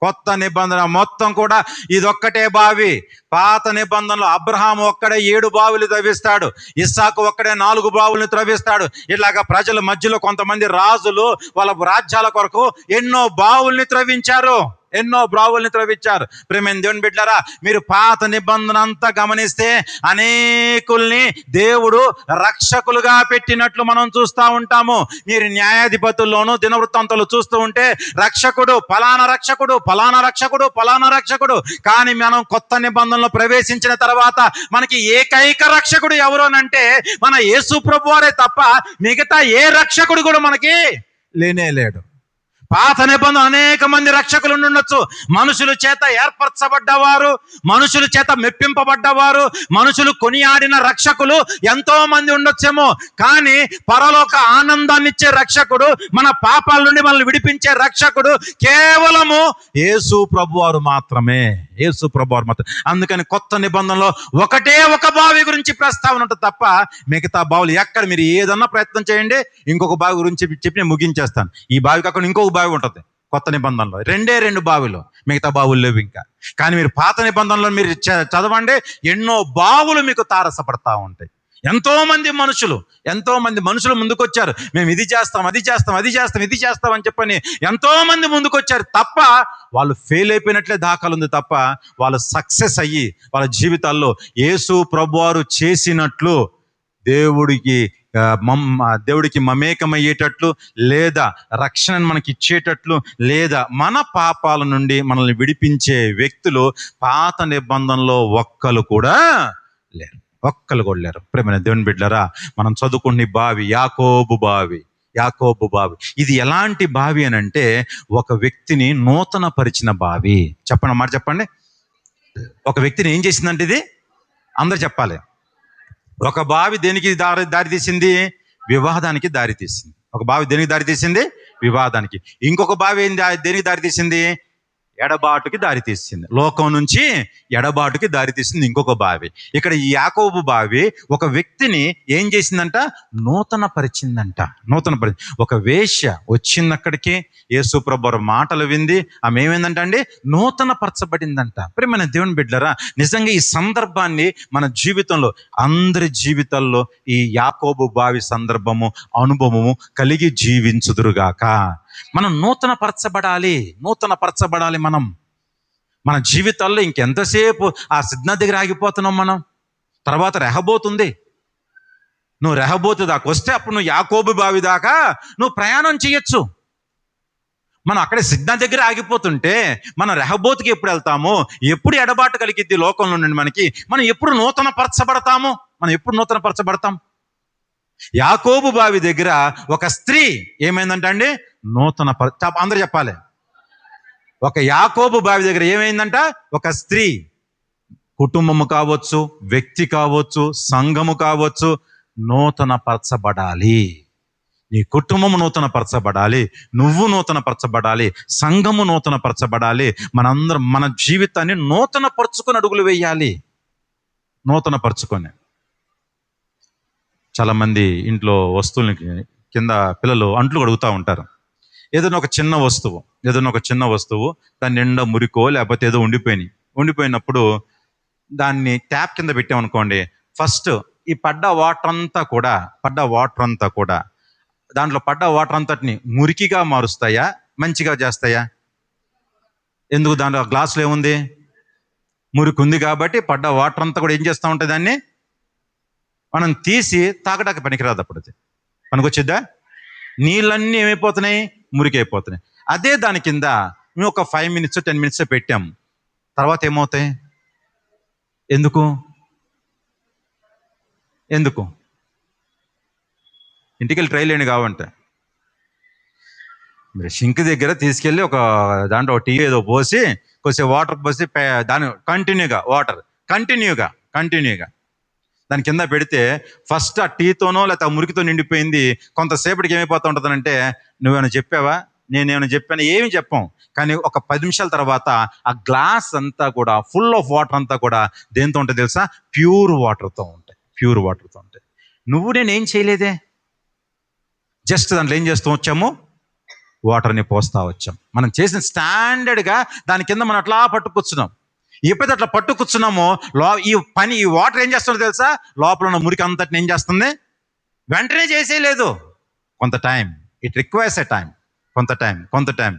కొత్త నిబంధన మొత్తం కూడా ఇదొక్కటే బావి. పాత నిబంధనలో అబ్రహాము ఒక్కడే 7 బావులు త్రవ్విస్తాడు, ఇస్సాకు ఒక్కడే 4 బావులను త్రవ్విస్తాడు. ఇలాగా ప్రజల మధ్యలో కొంతమంది రాజులు వాళ్ళ రాజ్యాల కొరకు ఎన్నో బావుల్ని త్రవ్వించారు. ప్రేమైన దేవుని బిడ్డలారా, మీరు పాత నిబంధన అంతా గమనిస్తే అనేకుల్ని దేవుడు రక్షకులుగా పెట్టినట్లు మనం చూస్తూ ఉంటాము. మీరు న్యాయాధిపతుల్లోనూ దినవృత్తాంతాలు చూస్తూ ఉంటే ఫలానా రక్షకుడు. కానీ మనం కొత్త నిబంధనలో ప్రవేశించిన తర్వాత మనకి ఏకైక రక్షకుడు ఎవరోనంటే మన యేసు ప్రభువారే తప్ప మిగతా ఏ రక్షకుడు కూడా మనకి లేనే లేడు. పాత నిబంధన అనేక మంది రక్షకులు ఉండొచ్చు. మనుషుల చేత ఏర్పరచబడ్డవారు, మనుషుల చేత మెప్పింపబడ్డవారు, మనుషులు కొనియాడిన రక్షకులు ఎంతో మంది ఉండొచ్చేమో. కానీ పరలోక ఆనందాన్ని ఇచ్చే రక్షకుడు, మన పాపాల నుండి మనల్ని విడిపించే రక్షకుడు కేవలము యేసు ప్రభువారు మాత్రమే. అందుకని కొత్త నిబంధనలో ఒకటే ఒక బావి గురించి ప్రస్తావన ఉంటుంది తప్ప మిగతా బావులు ఎక్కడ మీరు ఏదన్నా ప్రయత్నం చేయండి. ఇంకొక బావి గురించి చెప్పి నేను ముగించేస్తాను. ఈ బావి కాకుండా ఇంకొక బావి ఉంటుంది కొత్త నిబంధనలో. 2 బావులు, మిగతా బావులు లేవు ఇంకా. కానీ మీరు పాత నిబంధనలో మీరు చదవండి, ఎన్నో బావులు మీకు తారసపడతా ఉంటాయి. ఎంతో మంది మనుషులు ముందుకొచ్చారు. మేము ఇది చేస్తాం అని చెప్పని ఎంతో మంది ముందుకొచ్చారు తప్ప వాళ్ళు ఫెయిల్ అయిపోయినట్లే దాఖలు ఉంది తప్ప వాళ్ళు సక్సెస్ అయ్యి వాళ్ళ జీవితాల్లో యేసు ప్రభువారు చేసినట్లు దేవుడికి మమేకమయ్యేటట్లు, లేదా రక్షణను మనకి ఇచ్చేటట్లు, లేదా మన పాపాల నుండి మనల్ని విడిపించే వ్యక్తులు పాత నిబంధనలో ఒక్కరు కూడా లేరు. ప్రేమైన దేవుని బిడ్డలారా, మనం చదువుకునే బావి యాకోబు బావి. ఇది ఎలాంటి బావి అని అంటే ఒక వ్యక్తిని నూతన పరిచిన బావి. చెప్పండి. ఒక వ్యక్తిని ఏం చేసిందంటే ఇది అందరు చెప్పాలి. ఒక బావి దేనికి దారి తీసింది? వివాదానికి దారి తీసింది. ఒక బావి దేనికి దారి తీసింది? వివాదానికి. ఇంకొక బావి దేనికి దారి తీసింది? ఎడబాటుకి దారి తీసింది. లోకం నుంచి ఎడబాటుకి దారి తీసింది ఇంకొక బావి. ఇక్కడ ఈ యాకోబు బావి ఒక వ్యక్తిని ఏం చేసిందంట? నూతన పరిచిందంట. ఒక వేశ్య వచ్చింది అక్కడికి, యేసు ప్రభువు మాటలు వింది. ఆమె ఏమైందంట అండి? నూతన పరచబడిందంట. ప్రియమైన దేవుని బిడ్డలారా, నిజంగా ఈ సందర్భాన్ని మన జీవితంలో, అందరి జీవితాల్లో ఈ యాకోబు బావి సందర్భము, అనుభవము కలిగి జీవించుదురుగాక. మనం నూతన పరచబడాలి. మనం మన జీవితాల్లో ఇంకెంతసేపు ఆ సిద్ధన దగ్గర ఆగిపోతున్నాం మనం. తర్వాత రెహబోతుంది. నువ్వు రెహబోతు దాకా వస్తే అప్పుడు నువ్వు యాకోబు బావి దాకా నువ్వు ప్రయాణం చేయొచ్చు. మనం అక్కడే సిగ్నల్ దగ్గర ఆగిపోతుంటే మనం రెహబోతుకి ఎప్పుడు వెళ్తాము? ఎప్పుడు ఎడబాటు కలిగిద్ది లోకంలో నుండి మనకి? మనం ఎప్పుడు నూతన పరచబడతాము? మనం ఎప్పుడు నూతన పరచబడతాం? యాకోబు బావి దగ్గర ఒక స్త్రీ ఏమైందంట అండి? అందరూ చెప్పాలి. ఒక యాకోబు బావి దగ్గర ఏమైందంట? ఒక స్త్రీ, కుటుంబము కావచ్చు, వ్యక్తి కావచ్చు, సంఘము కావచ్చు, నూతన పరచబడాలి. నీ కుటుంబము నూతన పరచబడాలి, నువ్వు నూతన పరచబడాలి, సంఘము నూతన పరచబడాలి. మనందరం మన జీవితాన్ని నూతన పరుచుకొని అడుగులు వేయాలి. నూతన పరుచుకొని. చాలా మంది ఇంట్లో వస్తువులకి కింద పిల్లలు అంట్లు కడుగుతూ ఉంటారు. ఏదైనా ఒక చిన్న వస్తువు దాని నిండా మురికో లేకపోతే ఏదో ఉండిపోయినప్పుడు దాన్ని ట్యాప్ కింద పెట్టామనుకోండి, ఫస్ట్ ఈ పడ్డ వాటర్ అంతా కూడా దాంట్లో పడ్డ వాటర్ అంతటిని మురికిగా మారుస్తాయా, మంచిగా చేస్తాయా? ఎందుకు? దాంట్లో గ్లాసులో ఏముంది? మురికి ఉంది కాబట్టి పడ్డ వాటర్ అంతా కూడా ఏం చేస్తూ ఉంటుంది? దాన్ని మనం తీసి తాగడానికి పనికిరాదు. అప్పుడు అది పనికొచ్చిద్దా? నీళ్ళన్నీ ఏమైపోతున్నాయి? మురికి అయిపోతున్నాయి. అదే దాని కింద మేము ఒక 5 minutes 10 minutes పెట్టాం, తర్వాత ఏమవుతాయి? ఎందుకు ఇంటికి వెళ్ళి ట్రైల్ లేని కావంటే మీరు షింక్ దగ్గర తీసుకెళ్ళి ఒక దాంట్లో టీ ఏదో పోసి కొంచెం వాటర్ పోసి దాని కంటిన్యూగా దాని కింద పెడితే ఫస్ట్ ఆ టీతోనో లేకపోతే ఆ మురికితో నిండిపోయింది. కొంతసేపటికి ఏమైపోతూ ఉంటుందంటే, నువ్వేమైనా చెప్పావా, నేనేమైనా చెప్పాను? ఏమి చెప్పాం. కానీ ఒక 10 నిమిషాల తర్వాత ఆ గ్లాస్ అంతా కూడా ఫుల్ ఆఫ్ వాటర్ అంతా కూడా దేంతో ఉంటుంది తెలుసా? ప్యూర్ వాటర్తో ఉంటాయి. నువ్వు నేనేం చేయలేదే, జస్ట్ దాంట్లో ఏం చేస్తూ వచ్చాము? వాటర్ని పోస్తా వచ్చాం. మనం చేసిన స్టాండర్డ్గా దాని కింద మనం అట్లా పట్టుకొచ్చున్నాం. ఎప్పుడైతే అట్లా పట్టుకొచ్చున్నామో ఈ వాటర్ ఏం చేస్తుందో తెలుసా? లోపల ఉన్న మురికి అంతటిని ఏం చేస్తుంది? వెంటనే చేసేయలేదు. కొంత time, it requires a time. కొంత టైం.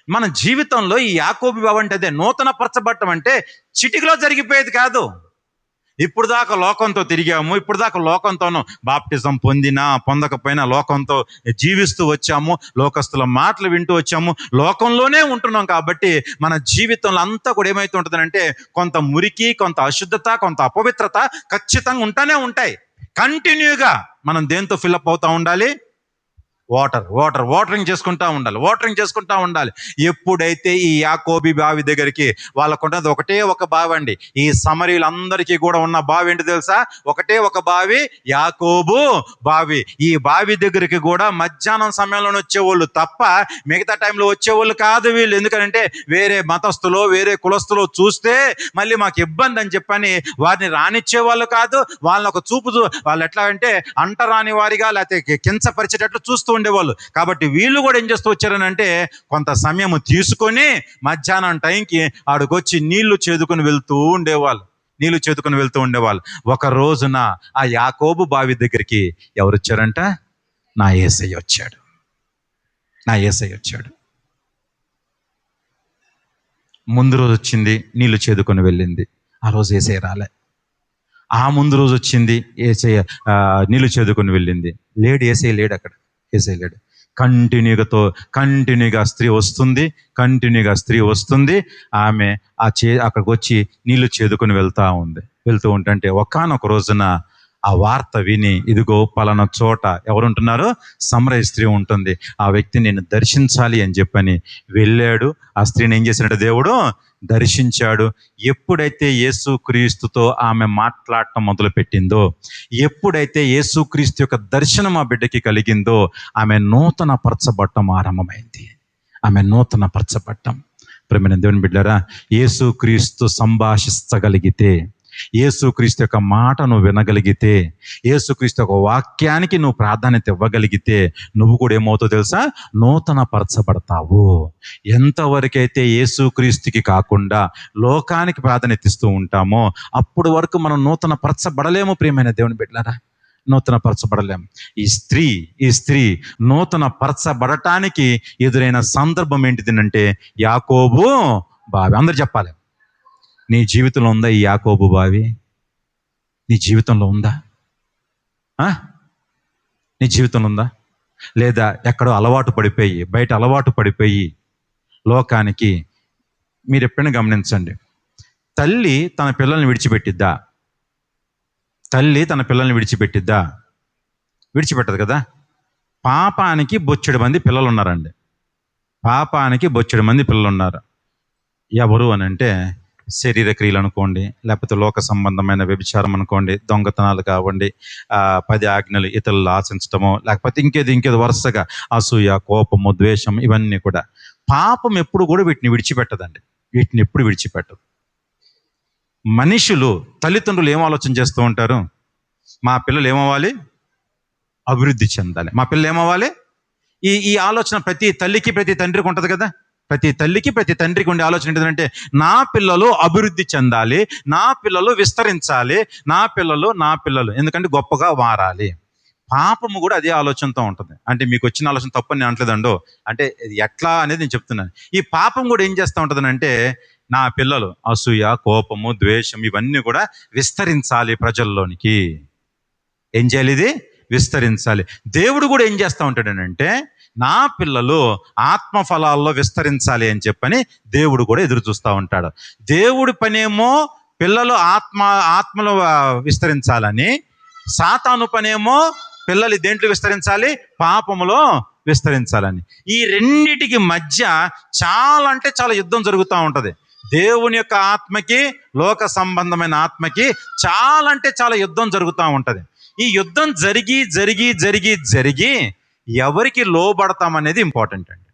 మన జీవితంలో ఈ యాకోబు బావి అంటే అదే. నూతన పరచబడటం అంటే చిటికలో జరిగిపోయేది కాదు. ఇప్పుడు దాకా లోకంతో తిరిగాము, ఇప్పుడు దాకా లోకంతోనూ బాప్టిజం పొందకపోయినా లోకంతో జీవిస్తూ వచ్చాము, లోకస్తుల మాటలు వింటూ వచ్చాము, లోకంలోనే ఉంటున్నాం. కాబట్టి మన జీవితంలో అంతా కూడా ఏమైతే ఉంటుందంటే కొంత మురికి, కొంత అశుద్ధత, కొంత అపవిత్రత ఖచ్చితంగా ఉంటాయి. కంటిన్యూగా మనం దేంతో ఫిల్అప్ అవుతూ ఉండాలి? వాటరింగ్ చేసుకుంటా ఉండాలి. ఎప్పుడైతే ఈ యాకోబు బావి దగ్గరికి వాళ్ళకున్నది ఒకటే ఒక బావి అండి. ఈ సమరీలందరికీ కూడా ఉన్న బావి ఏంటి తెలుసా? ఒకటే ఒక బావి, యాకోబు బావి. ఈ బావి దగ్గరికి కూడా మధ్యాహ్నం సమయంలో వచ్చేవాళ్ళు తప్ప మిగతా టైంలో వచ్చేవాళ్ళు కాదు వీళ్ళు. ఎందుకంటే వేరే మతస్థులు, వేరే కులస్తులు చూస్తే మళ్ళీ మాకు ఇబ్బంది అని చెప్పని వారిని రానిచ్చేవాళ్ళు కాదు. వాళ్ళని ఒక చూపు వాళ్ళు ఎట్లా అంటే అంటరాని వారిగా లేకపోతే కించపరిచేటట్లు చూస్తూ ఉండేవాళ్ళు. కాబట్టి వీళ్ళు కూడా ఏం చేస్తూ వచ్చారని అంటే కొంత సమయం తీసుకొని మధ్యాహ్నం టైంకి ఆడికొచ్చి నీళ్లు చేదుకొని వెళ్తూ ఉండేవాళ్ళు. ఒక రోజున ఆ యాకోబు బావి దగ్గరికి ఎవరు వచ్చారంట? నా యేసయ్య వచ్చాడు. ముందు రోజు వచ్చింది, నీళ్లు చేదుకొని వెళ్ళింది. ఆ రోజు యేసయ్య రాలే. ఆ ముందు రోజు వచ్చింది, యేసయ్య నీళ్లు చేదుకొని వెళ్ళింది. యేసయ్య లేడు అక్కడ. కంటిన్యూగా స్త్రీ వస్తుంది. ఆమె అక్కడికి వచ్చి నీళ్లు చేదుకొని వెళ్తూ ఉంటుంటే ఒకానొక రోజున ఆ వార్త విని, ఇదిగో పలానా చోట ఎవరుంటున్నారు? సమరయ స్త్రీ ఉంటుంది, ఆ వ్యక్తిని నేను దర్శించాలి అని చెప్పని వెళ్ళాడు. ఆ స్త్రీని ఏం చేసినట్టు దేవుడు దర్శించాడు. ఎప్పుడైతే యేసుక్రీస్తుతో ఆమె మాట్లాడటం మొదలుపెట్టిందో, ఎప్పుడైతే యేసుక్రీస్తు యొక్క దర్శనం ఆ బిడ్డకి కలిగిందో, ఆమె నూతన పరచబడటం ఆరంభమైంది. ప్రియమైన దేవుని బిడ్డలారా, యేసుక్రీస్తు సంభాషించగలిగితే, యేసుక్రీస్తు యొక్క మాట నువ్వు వినగలిగితే, యేసుక్రీస్తు యొక్క వాక్యానికి నువ్వు ప్రాధాన్యత ఇవ్వగలిగితే, నువ్వు కూడా ఏమవుతావు తెలుసా? నూతన పరచబడతావు. ఎంతవరకైతే యేసుక్రీస్తుకి కాకుండా లోకానికి ప్రాధాన్యత ఇస్తూ ఉంటామో అప్పుడు వరకు మనం నూతన పరచబడలేము. ప్రియమైన దేవుని బిడ్డలారా, నూతన పరచబడలేము. ఈ స్త్రీ నూతన పరచబడటానికి ఎదురైన సందర్భం ఏంటిదంటే యాకోబు బావి. అందరు చెప్పాలి, నీ జీవితంలో ఉందా ఈ యాకోబు బావి? నీ జీవితంలో ఉందా? నీ జీవితంలో ఉందా? లేదా ఎక్కడో అలవాటు పడిపోయి, బయట అలవాటు పడిపోయి లోకానికి. మీరు ఎప్పుడైనా గమనించండి, తల్లి తన పిల్లల్ని విడిచిపెట్టిద్దా? తల్లి తన పిల్లల్ని విడిచిపెట్టిద్దా? విడిచిపెట్టదు కదా. పాపానికి బొచ్చెడు మంది పిల్లలు ఉన్నారండి. పాపానికి బొచ్చెడు మంది పిల్లలు ఉన్నారు. ఎవరు అని అంటే శరీర క్రియలు అనుకోండి, లేకపోతే లోక సంబంధమైన వ్యభిచారం అనుకోండి, దొంగతనాలు కావండి, 10 ఆజ్ఞలు ఇతరులు ఆశించటము, లేకపోతే ఇంకేదో వరుసగా అసూయ, కోపము, ద్వేషం, ఇవన్నీ కూడా. పాపం ఎప్పుడు కూడా వీటిని విడిచిపెట్టదండి. వీటిని ఎప్పుడు విడిచిపెట్టదు. మనుషులు, తల్లిదండ్రులు ఏం ఆలోచన చేస్తూ ఉంటారు? మా పిల్లలు ఏమవ్వాలి? అభివృద్ధి చెందాలి. మా పిల్లలు ఏమవ్వాలి? ఈ ఆలోచన ప్రతి తల్లికి ప్రతి తండ్రికి ఉంటుంది కదా. ప్రతి తల్లికి ప్రతి తండ్రికి ఉండే ఆలోచన ఏంటంటే, నా పిల్లలు అభివృద్ధి చెందాలి, నా పిల్లలు విస్తరించాలి, నా పిల్లలు ఎందుకంటే గొప్పగా మారాలి. పాపము కూడా అదే ఆలోచనతో ఉంటుంది. అంటే మీకు వచ్చిన ఆలోచన తప్పని నేను అనట్లేదండో, అంటే ఎట్లా అనేది నేను చెప్తున్నాను. ఈ పాపం కూడా ఏం చేస్తూ ఉంటుంది అంటే, నా పిల్లలు అసూయ, కోపము, ద్వేషం ఇవన్నీ కూడా విస్తరించాలి ప్రజల్లోనికి. ఏం చేయాలి? ఇది విస్తరించాలి. దేవుడు కూడా ఏం చేస్తూ ఉంటాడనంటే, నా పిల్లలు ఆత్మ ఫలాల్లో విస్తరించాలి అని చెప్పని దేవుడు కూడా ఎదురు చూస్తూ ఉంటాడు. దేవుడి పనేమో పిల్లలు ఆత్మలో విస్తరించాలని, సాతాను పనేమో పిల్లలు దేంట్లో విస్తరించాలి? పాపములో విస్తరించాలని. ఈ రెండిటికి మధ్య చాలా అంటే చాలా యుద్ధం జరుగుతూ ఉంటుంది. దేవుని యొక్క ఆత్మకి, లోక సంబంధమైన ఆత్మకి చాలా అంటే చాలా యుద్ధం జరుగుతూ ఉంటుంది. ఈ యుద్ధం జరిగి ఎవరికి లోబడతాం అనేది ఇంపార్టెంట్ అండి.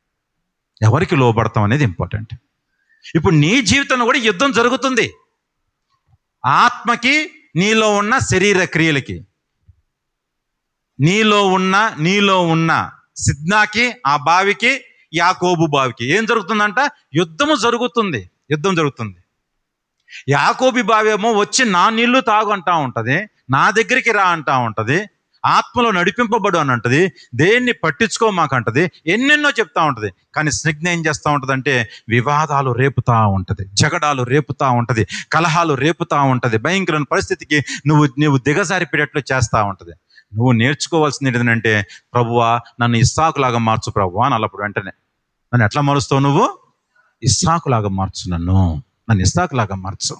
ఎవరికి లోబడతాం అనేది ఇంపార్టెంట్. ఇప్పుడు నీ జీవితంలో కూడా యుద్ధం జరుగుతుంది. ఆత్మకి, నీలో ఉన్న శరీర క్రియలకి, నీలో ఉన్న సిద్నాకి, ఆ బావికి, యాకోబు బావికి ఏం జరుగుతుందంట? యుద్ధం జరుగుతుంది. యాకోబు బావి ఏమో వచ్చి నా నీళ్లు తాగు అంటా ఉంటది, నా దగ్గరికి రా అంటా ఉంటది, ఆత్మలో నడిపింపబడు అని అంటది, దేన్ని పట్టించుకో మాకంటది, ఎన్నెన్నో చెప్తా ఉంటది. కానీ స్నిగ్ధ ఏం చేస్తూ ఉంటది అంటే, వివాదాలు రేపుతా ఉంటది, జగడాలు రేపుతా ఉంటది, కలహాలు రేపుతా ఉంటది, భయంకరమైన పరిస్థితికి నువ్వు దిగజారిపోయేటట్లు చేస్తూ ఉంటది. నువ్వు నేర్చుకోవాల్సింది ఏంటంటే, ప్రభువా నన్ను ఇస్సాకులాగా మార్చు ప్రభువా అని. అల్లప్పుడు వెంటనే నన్ను ఎట్లా మారుస్తావు? నువ్వు ఇస్సాకులాగా మార్చు, నన్ను ఇస్సాకులాగా మార్చు.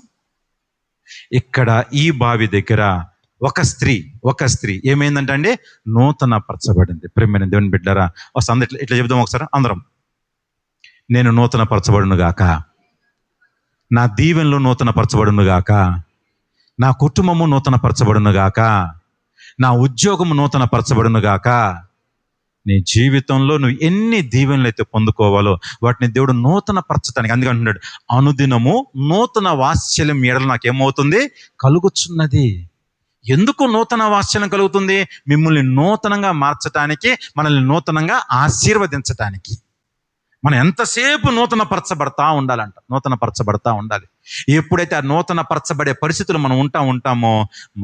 ఇక్కడ ఈ బావి దగ్గర ఒక స్త్రీ ఏమైందంటే అండి, నూతన పరచబడింది. ప్రేమైన దేవుని బిడ్డలారా, వస్తుంది ఇట్లా చెబుదాం ఒకసారి అందరం. నేను నూతన పరచబడును గాక, నా దీవెనలు నూతన పరచబడును గాక, నా కుటుంబము నూతన పరచబడును గాక, నా ఉద్యోగము నూతన పరచబడును గాక. నీ జీవితంలో నువ్వు ఎన్ని దీవెనలు అయితే పొందుకోవాలో వాటిని దేవుడు నూతన పరచటానికి, అందుకే అంటున్నాడు, అనుదినము నూతన వాత్సల్యం ఎడల నాకేమవుతుంది? కలుగుచున్నది. ఎందుకు నూతన వాత్సల్యం కలుగుతుంది? మిమ్మల్ని నూతనంగా మార్చటానికి, మనల్ని నూతనంగా ఆశీర్వదించటానికి. మనం ఎంతసేపు నూతన పరచబడతా ఉండాలి. ఎప్పుడైతే ఆ నూతన పరచబడే పరిస్థితులు మనం ఉంటామో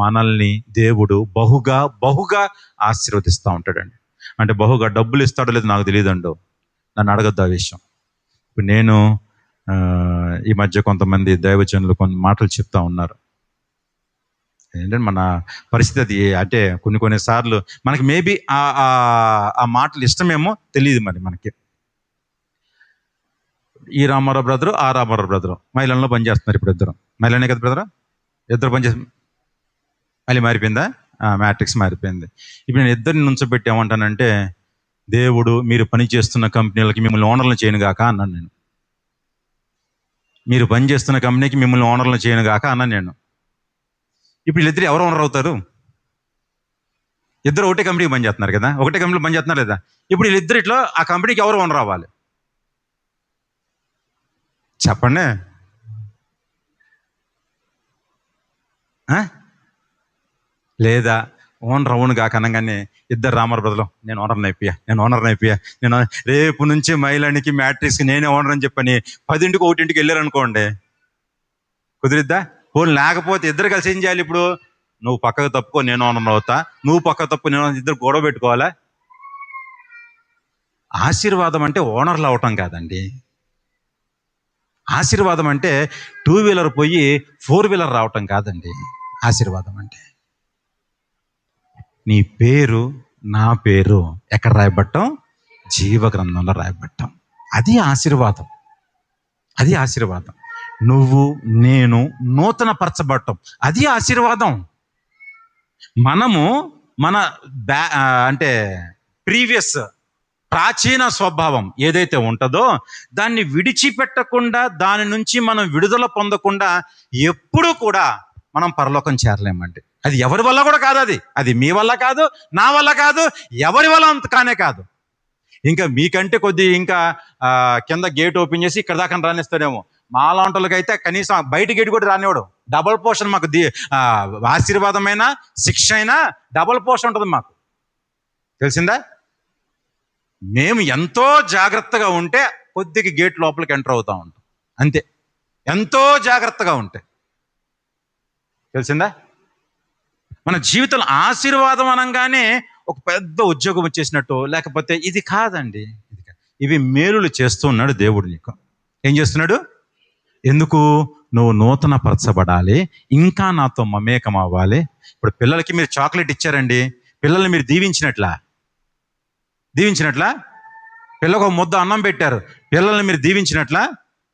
మనల్ని దేవుడు బహుగా ఆశీర్వదిస్తూ ఉంటాడండి. అంటే బహుగా డబ్బులు ఇస్తాడో లేదో నాకు తెలియదండు, నన్ను అడగద్దు ఆ విషయం. ఇప్పుడు నేను ఈ మధ్య కొంతమంది దైవజనులు కొన్ని మాటలు చెప్తా ఉన్నారు. ఏంటంటే మన పరిస్థితి అది, అంటే కొన్ని సార్లు మనకి మేబీ ఆ మాటలు ఇష్టమేమో తెలియదు. మరి మనకి ఈ రామారావు బ్రదరు, ఆ రామారావు బ్రదరు మైలంలో పనిచేస్తున్నారు. ఇప్పుడు ఇద్దరు మైలనే కదా బ్రదరా, ఇద్దరు పనిచేస్తున్నారు. మళ్ళీ మారిపోయిందా? మ్యాట్రిక్స్ మారిపోయింది. ఇప్పుడు నేను ఇద్దరిని నుంచోబెట్టి ఏమంటానంటే, దేవుడు మీరు పని చేస్తున్న కంపెనీలకి మిమ్మల్ని ఓనర్లను చేయను గాక అన్నాను నేను. మీరు పని చేస్తున్న కంపెనీకి మిమ్మల్ని ఓనర్లను చేయను గాక అన్నాను నేను. ఇప్పుడు వీళ్ళిద్దరు ఎవరు ఓనర్ అవుతారు? ఇద్దరు ఒకటే కంపెనీకి పని చేస్తున్నారు కదా, ఒకటే కంపెనీలో పని చేస్తున్నారు లేదా? ఇప్పుడు వీళ్ళిద్దరు ఇట్లా ఆ కంపెనీకి ఎవరు ఓనర్ అవ్వాలి చెప్పండి? లేదా ఓనర్ అవును కాక అనగానే ఇద్దరు రామారావు బ్రదర్లు, నేను ఓనర్ని అయిపోయా, నేను రేపు నుంచి మైలానికి, మ్యాట్రిక్స్కి నేనే ఓనర్ అని చెప్పని 10ంటికి 1ంటికి వెళ్ళారనుకోండి, కుదిరిద్దా? పోనీ లేకపోతే ఇద్దరు కలిసి ఏం చేయాలి? ఇప్పుడు నువ్వు పక్కకు తప్పుకో, నేను ఓనర్ అవుతా, నువ్వు పక్కకు తప్పు, నేను, ఇద్దరు గొడవ పెట్టుకోవాలా? ఆశీర్వాదం అంటే ఓనర్లు అవటం కాదండి. ఆశీర్వాదం అంటే 2 వీలర్ పోయి 4 వీలర్ రావటం కాదండి. ఆశీర్వాదం అంటే నీ పేరు, నా పేరు ఎక్కడ రాయబట్టం? జీవ గ్రంథంలో రాయబట్టం. అది ఆశీర్వాదం. అది ఆశీర్వాదం. నువ్వు నేను నూతన పరచబడటం, అది ఆశీర్వాదం. మనము మన అంటే ప్రీవియస్ ప్రాచీన స్వభావం ఏదైతే ఉంటుందో దాన్ని విడిచిపెట్టకుండా, దాని నుంచి మనం విడుదల పొందకుండా ఎప్పుడూ కూడా మనం పరలోకం చేరలేమండి. అది ఎవరి వల్ల కూడా కాదు. అది మీ వల్ల కాదు, నా వల్ల కాదు, ఎవరి వల్ల అంత కానే కాదు. ఇంకా మీకంటే కొద్ది ఇంకా కింద గేట్ ఓపెన్ చేసి ఇక్కడ దాకా రానిస్తాడేమో. మా లాంటి అయితే కనీసం బయట గేట్ కూడా రానివాడు. డబుల్ పోర్షన్ మాకు ఆశీర్వాదమైన శిక్ష అయినా డబుల్ పోర్షన్ ఉంటుంది మాకు. తెలిసిందా? మేము ఎంతో జాగ్రత్తగా ఉంటే కొద్దిగా గేట్ లోపలికి ఎంటర్ అవుతూ ఉంటాం, అంతే. ఎంతో జాగ్రత్తగా ఉంటే. తెలిసిందా? మన జీవితంలో ఆశీర్వాదం అనగానే ఒక పెద్ద ఉద్యోగం వచ్చేసినట్టు, లేకపోతే ఇది కాదండి. ఇవి మేలులు చేస్తూ ఉన్నాడు దేవుడు నీకు. ఏం చేస్తున్నాడు? ఎందుకు? నువ్వు నూతన పరచబడాలి, ఇంకా నాతో మమేకం అవ్వాలి. ఇప్పుడు పిల్లలకి మీరు చాక్లెట్ ఇచ్చారండి, పిల్లల్ని మీరు దీవించినట్లా? పిల్లకు ఒక ముద్ద అన్నం పెట్టారు, పిల్లల్ని మీరు దీవించినట్లా?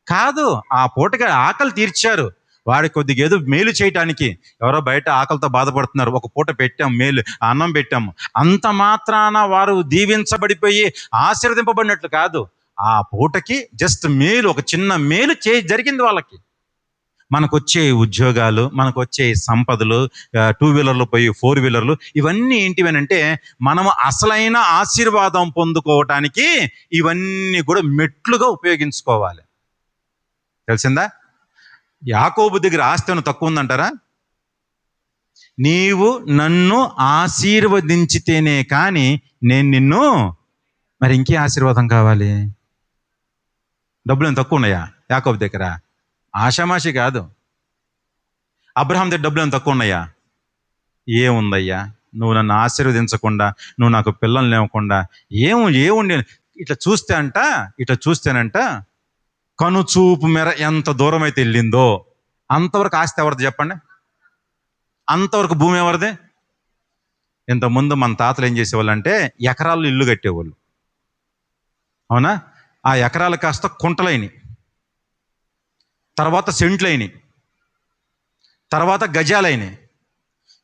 కాదు. ఆ పూటకి ఆకలి తీర్చారు, వాడికి కొద్దిగా ఏదో మేలు చేయటానికి. ఎవరో బయట ఆకలితో బాధపడుతున్నారు, ఒక పూట పెట్టాం, మేలు అన్నం పెట్టాము. అంత మాత్రాన వారు దీవించబడిపోయి ఆశీర్వదింపబడినట్లు కాదు. ఆ పూటకి జస్ట్ మేలు, ఒక చిన్న మేలు జరిగింది వాళ్ళకి. మనకొచ్చే ఉద్యోగాలు, మనకొచ్చే సంపదలు, 2 వీలర్లు పోయి 4 వీలర్లు, ఇవన్నీ ఏంటివనంటే మనము అసలైన ఆశీర్వాదం పొందుకోవటానికి ఇవన్నీ కూడా మెట్లుగా ఉపయోగించుకోవాలి. తెలిసిందా? యాకోబు దగ్గర ఆస్తి ఏమైనా తక్కువ ఉందంటారా? నీవు నన్ను ఆశీర్వదించితేనే కానీ నేను నిన్ను, మరి ఇంకే ఆశీర్వాదం కావాలి? డబ్బులు ఏమైనా తక్కువ ఉన్నాయా యాకోబు దగ్గర? ఆషామాషి కాదు. అబ్రహాం దగ్గర డబ్బులు ఏమైనా తక్కువ ఉన్నాయా? ఏముందయ్యా, నువ్వు నన్ను ఆశీర్వదించకుండా, నువ్వు నాకు పిల్లల్ని లేకుండా ఏముండి ఇట్లా చూస్తేనంట కనుచూపు మేర ఎంత దూరం అయితే వెళ్ళిందో అంతవరకు ఆస్తి ఎవరిది చెప్పండి? అంతవరకు భూమి ఎవరిది? ఇంతకుముందు మన తాతలు ఏం చేసేవాళ్ళు అంటే ఎకరాల్లో ఇల్లు కట్టేవాళ్ళు. అవునా? ఆ ఎకరాలు కాస్త కుంటలైనవి, తర్వాత సెంట్లైనవి, తర్వాత గజాలైనవి.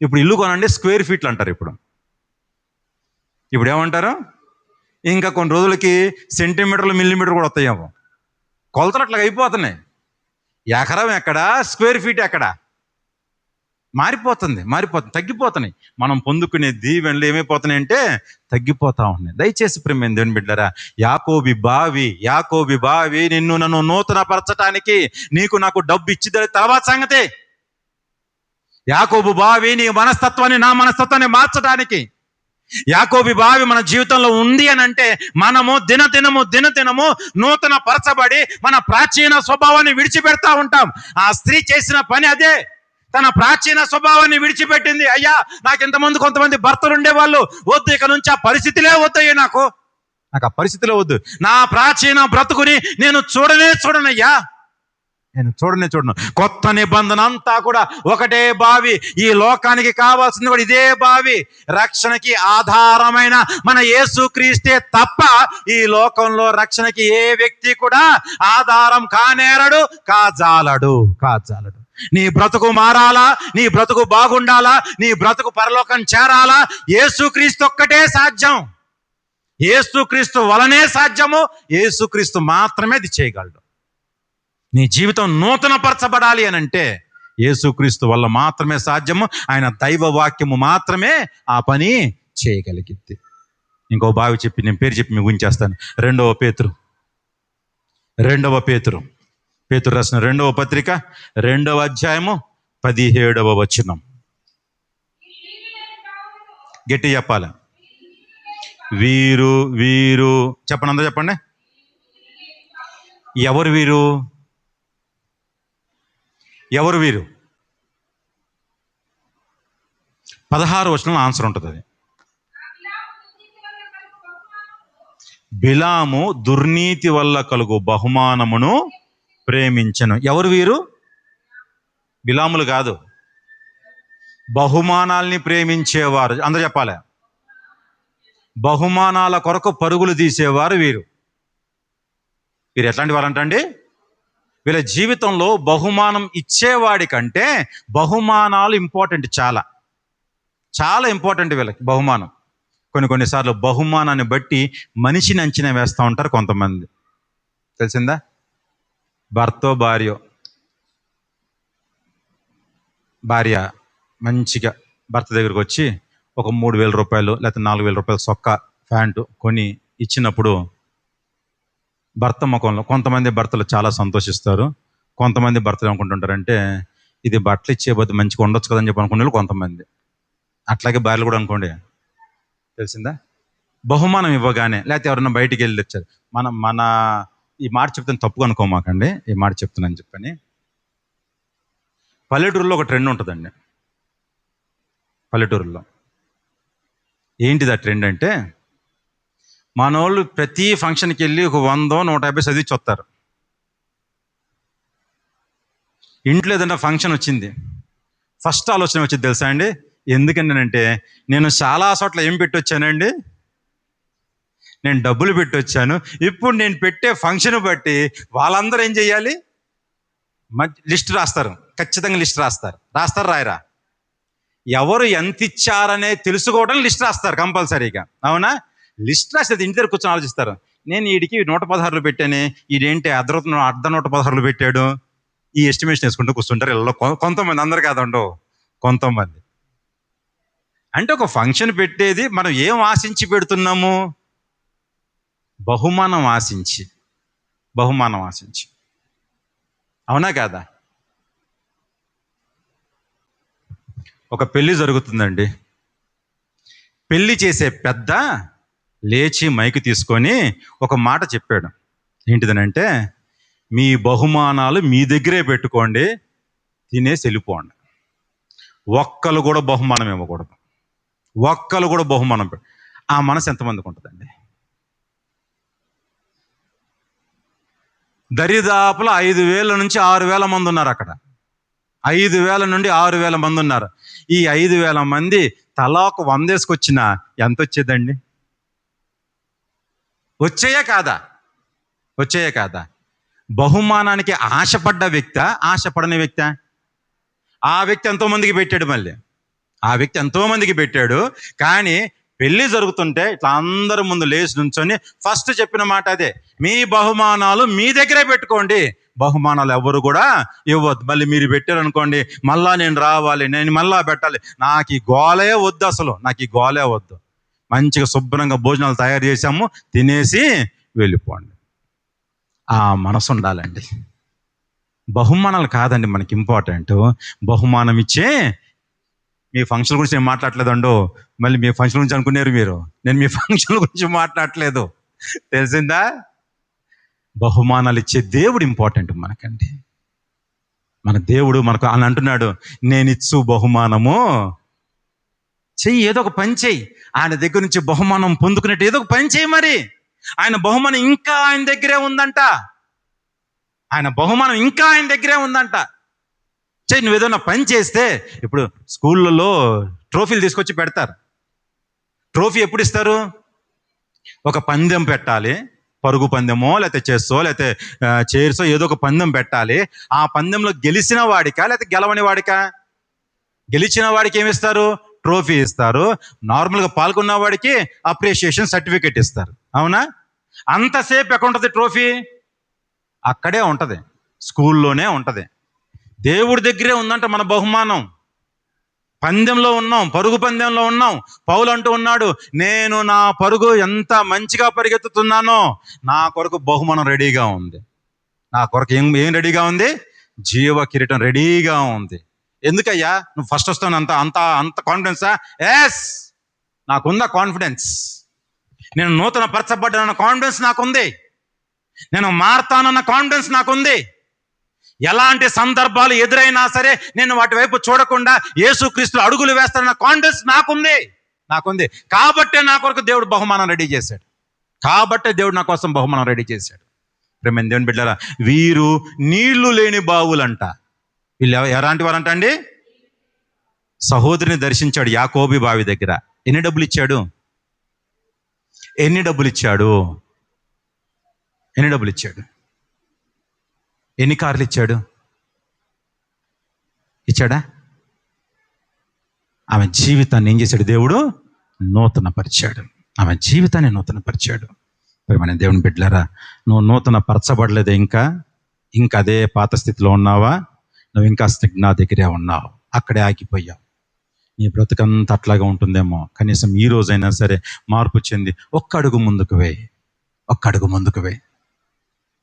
ఇప్పుడు ఇల్లు కొనండి స్క్వేర్ ఫీట్లు అంటారు. ఇప్పుడు ఏమంటారు? ఇంకా కొన్ని రోజులకి సెంటీమీటర్లు, మిల్లీమీటర్ కూడా వస్తాయేమో. కొలతలు అట్లా అయిపోతున్నాయి. ఎకరం ఎక్కడ, స్క్వేర్ ఫీట్ ఎక్కడ? మారిపోతుంది, తగ్గిపోతున్నాయి. మనం పొందుకునే దీవెనలు ఏమైపోతున్నాయి అంటే తగ్గిపోతా ఉన్నాయి. దయచేసి ప్రేమ దేవుని బిడ్డలారా, యాకోబి బావి నిన్ను నన్ను నూతన పరచటానికి నీకు నాకు డబ్బు ఇచ్చిద తర్వాత సంగతే. యాకోబు బావి నీ మనస్తత్వాన్ని, నా మనస్తత్వాన్ని మార్చడానికి యాకోబి బావి మన జీవితంలో ఉంది అని అంటే మనము దినదినము నూతన పరచబడి మన ప్రాచీన స్వభావాన్ని విడిచిపెడతా ఉంటాం. ఆ స్త్రీ చేసిన పని అదే. తన ప్రాచీన స్వభావాన్ని విడిచిపెట్టింది. అయ్యా, నాకు ఇంతమంది కొంతమంది భర్తలు ఉండేవాళ్ళు, వద్దు, ఇక నుంచి ఆ పరిస్థితిలే వద్దయ్యా, నాకు ఆ పరిస్థితిలో వద్దు. నా ప్రాచీన బ్రతుకుని నేను చూడనయ్యా, నేను చూడను. కొత్త నిబంధన అంతా కూడా ఒకటే బావి. ఈ లోకానికి కావాల్సింది కూడా ఇదే బావి. రక్షణకి ఆధారమైన మన యేసుక్రీస్తే తప్ప ఈ లోకంలో రక్షణకి ఏ వ్యక్తి కూడా ఆధారం కానేరడు, కాజాలడు. నీ బ్రతుకు మారాలా, నీ బ్రతుకు బాగుండాలా, నీ బ్రతుకు పరలోకం చేరాలా, యేసుక్రీస్తు ఒక్కటే సాధ్యం. యేసుక్రీస్తు వలనే సాధ్యము. యేసుక్రీస్తు మాత్రమే అది చేయగలడు. నీ జీవితం నూతన పరచబడాలి అని అంటే యేసుక్రీస్తు వల్ల మాత్రమే సాధ్యము. ఆయన దైవ వాక్యము మాత్రమే ఆ పని చేయగలిగింది. ఇంకో బావి చెప్పి, నేను పేరు చెప్పి మీకు ఉంచేస్తాను. 2వ పేతురు రాసిన 2వ పత్రిక 2వ అధ్యాయము 17వ వచనం. గట్టి చెప్పాలి. వీరు చెప్పండి, అందరూ చెప్పండి. ఎవరు వీరు? 16వ వచనంలో ఆన్సర్ ఉంటుంది. అది బిలాము దుర్నీతి వల్ల కలుగు బహుమానమును ప్రేమించెను. ఎవరు వీరు? బిలాములు కాదు, బహుమానాల్ని ప్రేమించేవారు. అందరూ చెప్పాలి. బహుమానాల కొరకు పరుగులు తీసేవారు వీరు. వీరు ఎట్లాంటి వారంటండి? వీళ్ళ జీవితంలో బహుమానం ఇచ్చేవాడి కంటే బహుమానాలు ఇంపార్టెంట్, చాలా చాలా ఇంపార్టెంట్ వీళ్ళకి బహుమానం. కొన్నిసార్లు బహుమానాన్ని బట్టి మనిషిని అంచనా వేస్తూ ఉంటారు కొంతమంది. తెలిసిందా? భర్తో భార్య మంచిగా భర్త దగ్గరకు వచ్చి ఒక 3,000 రూపాయలు లేకపోతే 4,000 రూపాయలు సొక్కా ప్యాంటు కొని ఇచ్చినప్పుడు భర్త ముఖంలో, కొంతమంది భర్తలు చాలా సంతోషిస్తారు, కొంతమంది భర్తలు అనుకుంటుంటారంటే ఇది బట్టలు ఇచ్చే బదులు మంచిగా ఉండొచ్చు కదని చెప్పి అనుకునే వాళ్ళు కొంతమంది. అట్లాగే భార్యలు కూడా అనుకోండి. తెలిసిందా? బహుమానం ఇవ్వగానే, లేకపోతే ఎవరన్నా బయటికి వెళ్ళి తెచ్చారు, మన ఈ మాట చెప్తాను, తప్పుగా అనుకోమాకండి, ఈ మాట చెప్తున్నాను చెప్పని. పల్లెటూరులో ఒక ట్రెండ్ ఉంటుందండి. పల్లెటూరులో ఏంటిది ఆ ట్రెండ్ అంటే, మనోళ్ళు ప్రతి ఫంక్షన్కి వెళ్ళి ఒక 100-150 చదివించి వస్తారు. ఇంట్లో ఏదైనా ఫంక్షన్ వచ్చింది, ఫస్ట్ ఆలోచన వచ్చింది తెలుసా అండి? ఎందుకంటే నేను చాలా చోట్ల ఏం పెట్టొచ్చానండి, నేను డబ్బులు పెట్టొచ్చాను, ఇప్పుడు నేను పెట్టే ఫంక్షన్ బట్టి వాళ్ళందరూ ఏం చెయ్యాలి? లిస్ట్ రాస్తారు, ఖచ్చితంగా లిస్ట్ రాస్తారు. రాయరా? ఎవరు ఎంత ఇచ్చారనే తెలుసుకోవడం లిస్ట్ రాస్తారు కంపల్సరీగా, అవునా? లిస్ట్ రాసేది ఇంటి దగ్గర కూర్చొని ఆలోచిస్తారు, నేను వీడికి 116 పెట్టాను, వీడేంటి అర్ధ 116 పెట్టాడు, ఈ ఎస్టిమేషన్ వేసుకుంటూ కూర్చుంటారు ఇళ్ళలో కొంతమంది. అందరు కాదండో, కొంతమంది. అంటే ఒక ఫంక్షన్ పెట్టేది మనం ఏం ఆశించి పెడుతున్నాము? బహుమానం ఆశించి. అవునా కాదా? ఒక పెళ్లి జరుగుతుందండి. పెళ్లి చేసే పెద్ద లేచి మైకు తీసుకొని ఒక మాట చెప్పాడు. ఏంటిదనంటే, మీ బహుమానాలు మీ దగ్గరే పెట్టుకోండి, తినేసి వెళ్ళిపోండి. ఒక్కరు కూడా బహుమానం ఇవ్వకూడదు. ఒక్కరు కూడా బహుమానం. ఆ మనసు ఎంతమందికి ఉంటుందండి? దరిదాపుల 5,000 నుంచి 6,000 మంది ఉన్నారు అక్కడ. 5,000 నుండి 6,000 మంది ఉన్నారు. ఈ 5,000 మంది తలా ఒక 100 వేసుకొచ్చినా ఎంత వచ్చేదండి? వచ్చేయే కాదా? బహుమానానికి ఆశపడ్డ వ్యక్తి, ఆశపడని వ్యక్తి, ఆ వ్యక్తి ఎంతోమందికి పెట్టాడు. కానీ పెళ్లి జరుగుతుంటే ఇట్లా అందరి ముందు లేచి నుంచొని ఫస్ట్ చెప్పిన మాట అదే, మీ బహుమానాలు మీ దగ్గరే పెట్టుకోండి, బహుమానాలు ఎవరు కూడా ఇవ్వద్దు. మళ్ళీ మీరు పెట్టారనుకోండి, మళ్ళా నేను రావాలి, నేను మళ్ళా పెట్టాలి, నాకు ఈ గోలే వద్దు. మంచిగా శుభ్రంగా భోజనాలు తయారు చేసాము, తినేసి వెళ్ళిపోండి. ఆ మనసు ఉండాలండి. బహుమానాలు కాదండి మనకి ఇంపార్టెంట్, బహుమానం ఇచ్చే. మీ ఫంక్షన్ గురించి నేను మాట్లాడలేదండో, మళ్ళీ మీ ఫంక్షన్ గురించి అనుకున్నారు మీరు, నేను మీ ఫంక్షన్ గురించి మాట్లాడలేదు. తెలిసిందా? బహుమానాలు ఇచ్చే దేవుడు ఇంపార్టెంట్ మనకండి. మన దేవుడు మనకు అని అంటున్నాడు, నేను ఇచ్చు బహుమానము చెయ్యి, ఏదో ఒక పని చెయ్యి, ఆయన దగ్గర నుంచి బహుమానం పొందుకునేట్టు ఏదో ఒక పని చెయ్యి. మరి ఆయన బహుమానం ఇంకా ఆయన దగ్గరే ఉందంట. చెయ్యి, నువ్వు ఏదైనా పని చేస్తే, ఇప్పుడు స్కూళ్ళలో ట్రోఫీలు తీసుకొచ్చి పెడతారు. ట్రోఫీ ఎప్పుడు ఇస్తారు? ఒక పందెం పెట్టాలి, పరుగు పందెమో లేకపోతే చెస్సో లేకపోతే చైర్సో, ఏదో ఒక పందెం పెట్టాలి. ఆ పందెంలో గెలిచిన వాడికా లేకపోతే గెలవని వాడికా? గెలిచిన వాడికి ఏమిస్తారు? ట్రోఫీ ఇస్తారు. నార్మల్గా పాల్గొన్న వాడికి అప్రిషియేషన్ సర్టిఫికేట్ ఇస్తారు, అవునా? అంతసేపు ఎక్కడ ఉంటుంది ట్రోఫీ? అక్కడే ఉంటుంది, స్కూల్లోనే ఉంటుంది. దేవుడి దగ్గరే ఉందంట మన బహుమానం. పందెంలో ఉన్నాం, పరుగు పందెంలో ఉన్నాం. పౌలు అంటూ ఉన్నాడు, నేను నా పరుగు ఎంత మంచిగా పరిగెత్తుతున్నానో నా కొరకు బహుమానం రెడీగా ఉంది. నా కొరకు ఏం రెడీగా ఉంది? జీవ కిరీటం రెడీగా ఉంది. ఎందుకయ్యా నువ్వు ఫస్ట్ వస్తావు అంత కాన్ఫిడెన్సా? Yes, నాకుందా confidence. నేను నూతన పరచబడ్డానన్న కాన్ఫిడెన్స్ నాకుంది. నేను మారతానన్న కాన్ఫిడెన్స్ నాకుంది. ఎలాంటి సందర్భాలు ఎదురైనా సరే నేను వాటి వైపు చూడకుండా యేసుక్రీస్తు అడుగులు వేస్తానన్న కాన్ఫిడెన్స్ నాకుంది. కాబట్టే నా కొరకు దేవుడు బహుమానం రెడీ చేశాడు. దేవుడు నా కోసం బహుమానం రెడీ చేశాడు. ప్రేమైన దేవుని బిడ్డలారా, వీరు నీళ్లు లేని బావులంట. వీళ్ళు ఎలాంటి వారంట అండి? సహోదరిని దర్శించాడు యాకోబు బావి దగ్గర. ఎన్ని డబ్బులు ఇచ్చాడు? ఎన్ని డబ్బులు ఇచ్చాడు? ఎన్ని డబ్బులు ఇచ్చాడు? ఎన్ని కార్లు ఇచ్చాడు? ఇచ్చాడా? ఆమె జీవితాన్ని ఏం చేశాడు? దేవుడు నూతనపరిచాడు. ఆమె జీవితాన్ని నూతనపరిచాడు. మన దేవుని బిడ్డలారా, నువ్వు నూతన పరచబడలేదే, ఇంకా అదే పాత స్థితిలో ఉన్నావా? నువ్వు ఇంకా స్నిగ్ధ దగ్గరే ఉన్నావు, అక్కడే ఆగిపోయావు. నీ బ్రతుకంతా అట్లాగా ఉంటుందేమో. కనీసం ఈ రోజైనా సరే మార్పు చెంది ఒక్క అడుగు ముందుకు వేయి, ఒక్క అడుగు ముందుకు వేయి.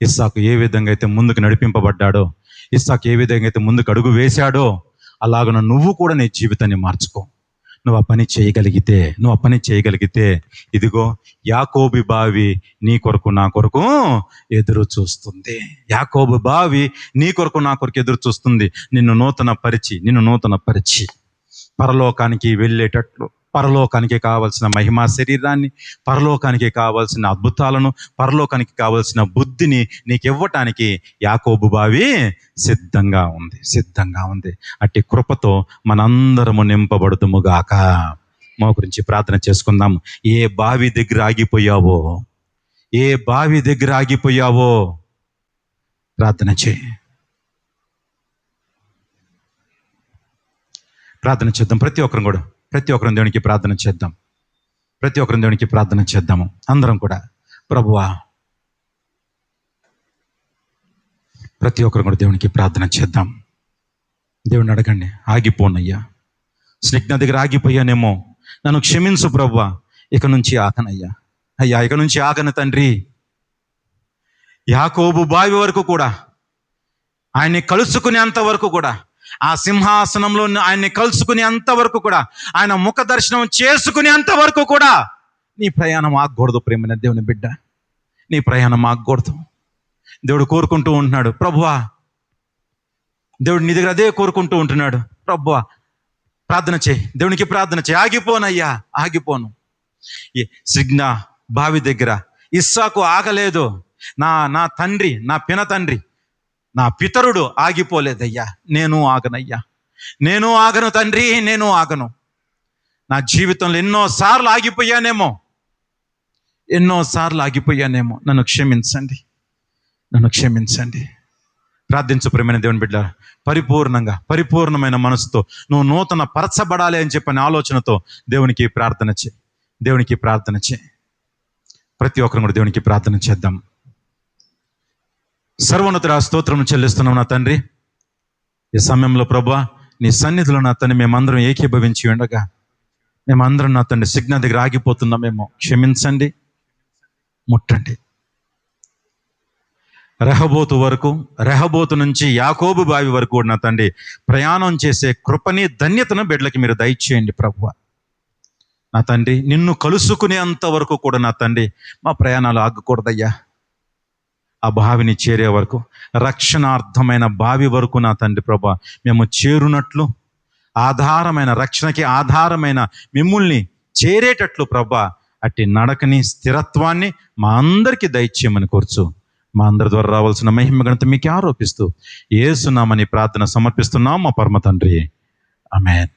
ఇస్సాకు ఏ విధంగా అయితే ముందుకు నడిపింపబడ్డాడో, ఇస్సాకు ఏ విధంగా అయితే ముందుకు అడుగు వేశాడో, అలాగన నువ్వు కూడా నీ జీవితాన్ని మార్చుకో. నువ్వు ఆ పని చేయగలిగితే ఇదిగో యాకోబు బావి నీ కొరకు నా కొరకు ఎదురు చూస్తుంది. యాకోబు బావి నీ కొరకు నా కొరకు ఎదురు చూస్తుంది. నిన్ను నూతన పరిచి పరలోకానికి వెళ్ళేటట్లు, పరలోకానికి కావలసిన మహిమా శరీరాన్ని, పరలోకానికి కావలసిన అద్భుతాలను, పరలోకానికి కావలసిన బుద్ధిని నీకు ఇవ్వటానికి యాకోబు బావి సిద్ధంగా ఉంది. అట్టి కృపతో మనందరము నింపబడుదుముగాక. మా గురించి ప్రార్థన చేసుకుందాం. ఏ బావి దగ్గర ఆగిపోయావో ప్రార్థన చేయి. ప్రార్థన చేద్దాం. ప్రతి ఒక్కరం దేవునికి ప్రార్థన చేద్దాము. అందరం కూడా ప్రభువా, ప్రతి ఒక్కరు కూడా దేవునికి ప్రార్థన చేద్దాం. దేవుని అడగండి, ఆగిపోనయ్యా, స్నిగ్ధ దగ్గర ఆగిపోయానేమో, నన్ను క్షమించు ప్రభువా, ఇక నుంచి ఆగనయ్యా. అయ్యా, ఇక నుంచి ఆగను తండ్రి. యాకోబు బావి వరకు కూడా, ఆయన్ని కలుసుకునేంత వరకు కూడా, ఆ సింహాసనంలో ఆయన్ని కలుసుకునేంత వరకు కూడా, ఆయన ముఖ దర్శనం చేసుకునేంత వరకు కూడా నీ ప్రయాణం ఆగకూడదు. ప్రేమైన దేవుని బిడ్డ, నీ ప్రయాణం ఆగకూడదు. దేవుడు కోరుకుంటూ ఉంటున్నాడు. ప్రభువా, దేవుడు నీ దగ్గర అదే కోరుకుంటూ ఉంటున్నాడు. ప్రభువా, ప్రార్థన చేయి, దేవునికి ప్రార్థన చేయి. ఆగిపోను. ఈ సిగ్నా బావి దగ్గర ఇస్సాకు ఆగలేదు. నా తండ్రి, నా పినతండ్రి, నా పితరుడు ఆగిపోలేదయ్యా. నేను ఆగను తండ్రి, నేను ఆగను. నా జీవితంలో ఎన్నోసార్లు ఆగిపోయానేమో. నన్ను క్షమించండి. ప్రార్థించు ప్రేమైన దేవుని బిడ్డ. పరిపూర్ణమైన మనసుతో నువ్వు నూతన పరచబడాలి అని చెప్పిన ఆలోచనతో దేవునికి ప్రార్థన చేయి. ప్రతి ఒక్కరు కూడా దేవునికి ప్రార్థన చేద్దాం. సర్వోన్నతుడా, స్తోత్రం చెల్లిస్తున్నాం నా తండ్రి. ఈ సమయంలో ప్రభువా, నీ సన్నిధిలో నా తండ్రి మేమందరం ఏకీభవించి ఉండగా, మేమందరం నా తండ్రి సిగ్నల్ దగ్గర ఆగిపోతున్నామేమో. క్షమించండి, ముట్టండి. రెహబోతు నుంచి యాకోబు బావి వరకు నా తండ్రి ప్రయాణం చేసే కృపని, ధన్యతను బిడ్డలకి మీరు దయచేయండి ప్రభువా. నా తండ్రి, నిన్ను కలుసుకునేంత వరకు కూడా నా తండ్రి మా ప్రయాణాలు ఆగకూడదయ్యా. ఆ బావిని చేరే వరకు, రక్షణార్థమైన బావి వరకు నా తండ్రి ప్రభువా మేము చేరునట్లు, రక్షణకి ఆధారమైన మిమ్ముల్ని చేరేటట్లు ప్రభువా అట్టి నడకని, స్థిరత్వాన్ని మా అందరికీ దయచేయమని కోరుచు, మా అందరి ద్వారా రావాల్సిన మహిమ ఘనత మీకే ఆరోపిస్తూ యేసు నామమున ప్రార్థన సమర్పిస్తున్నాం మా పరమ తండ్రి. ఆమేన్.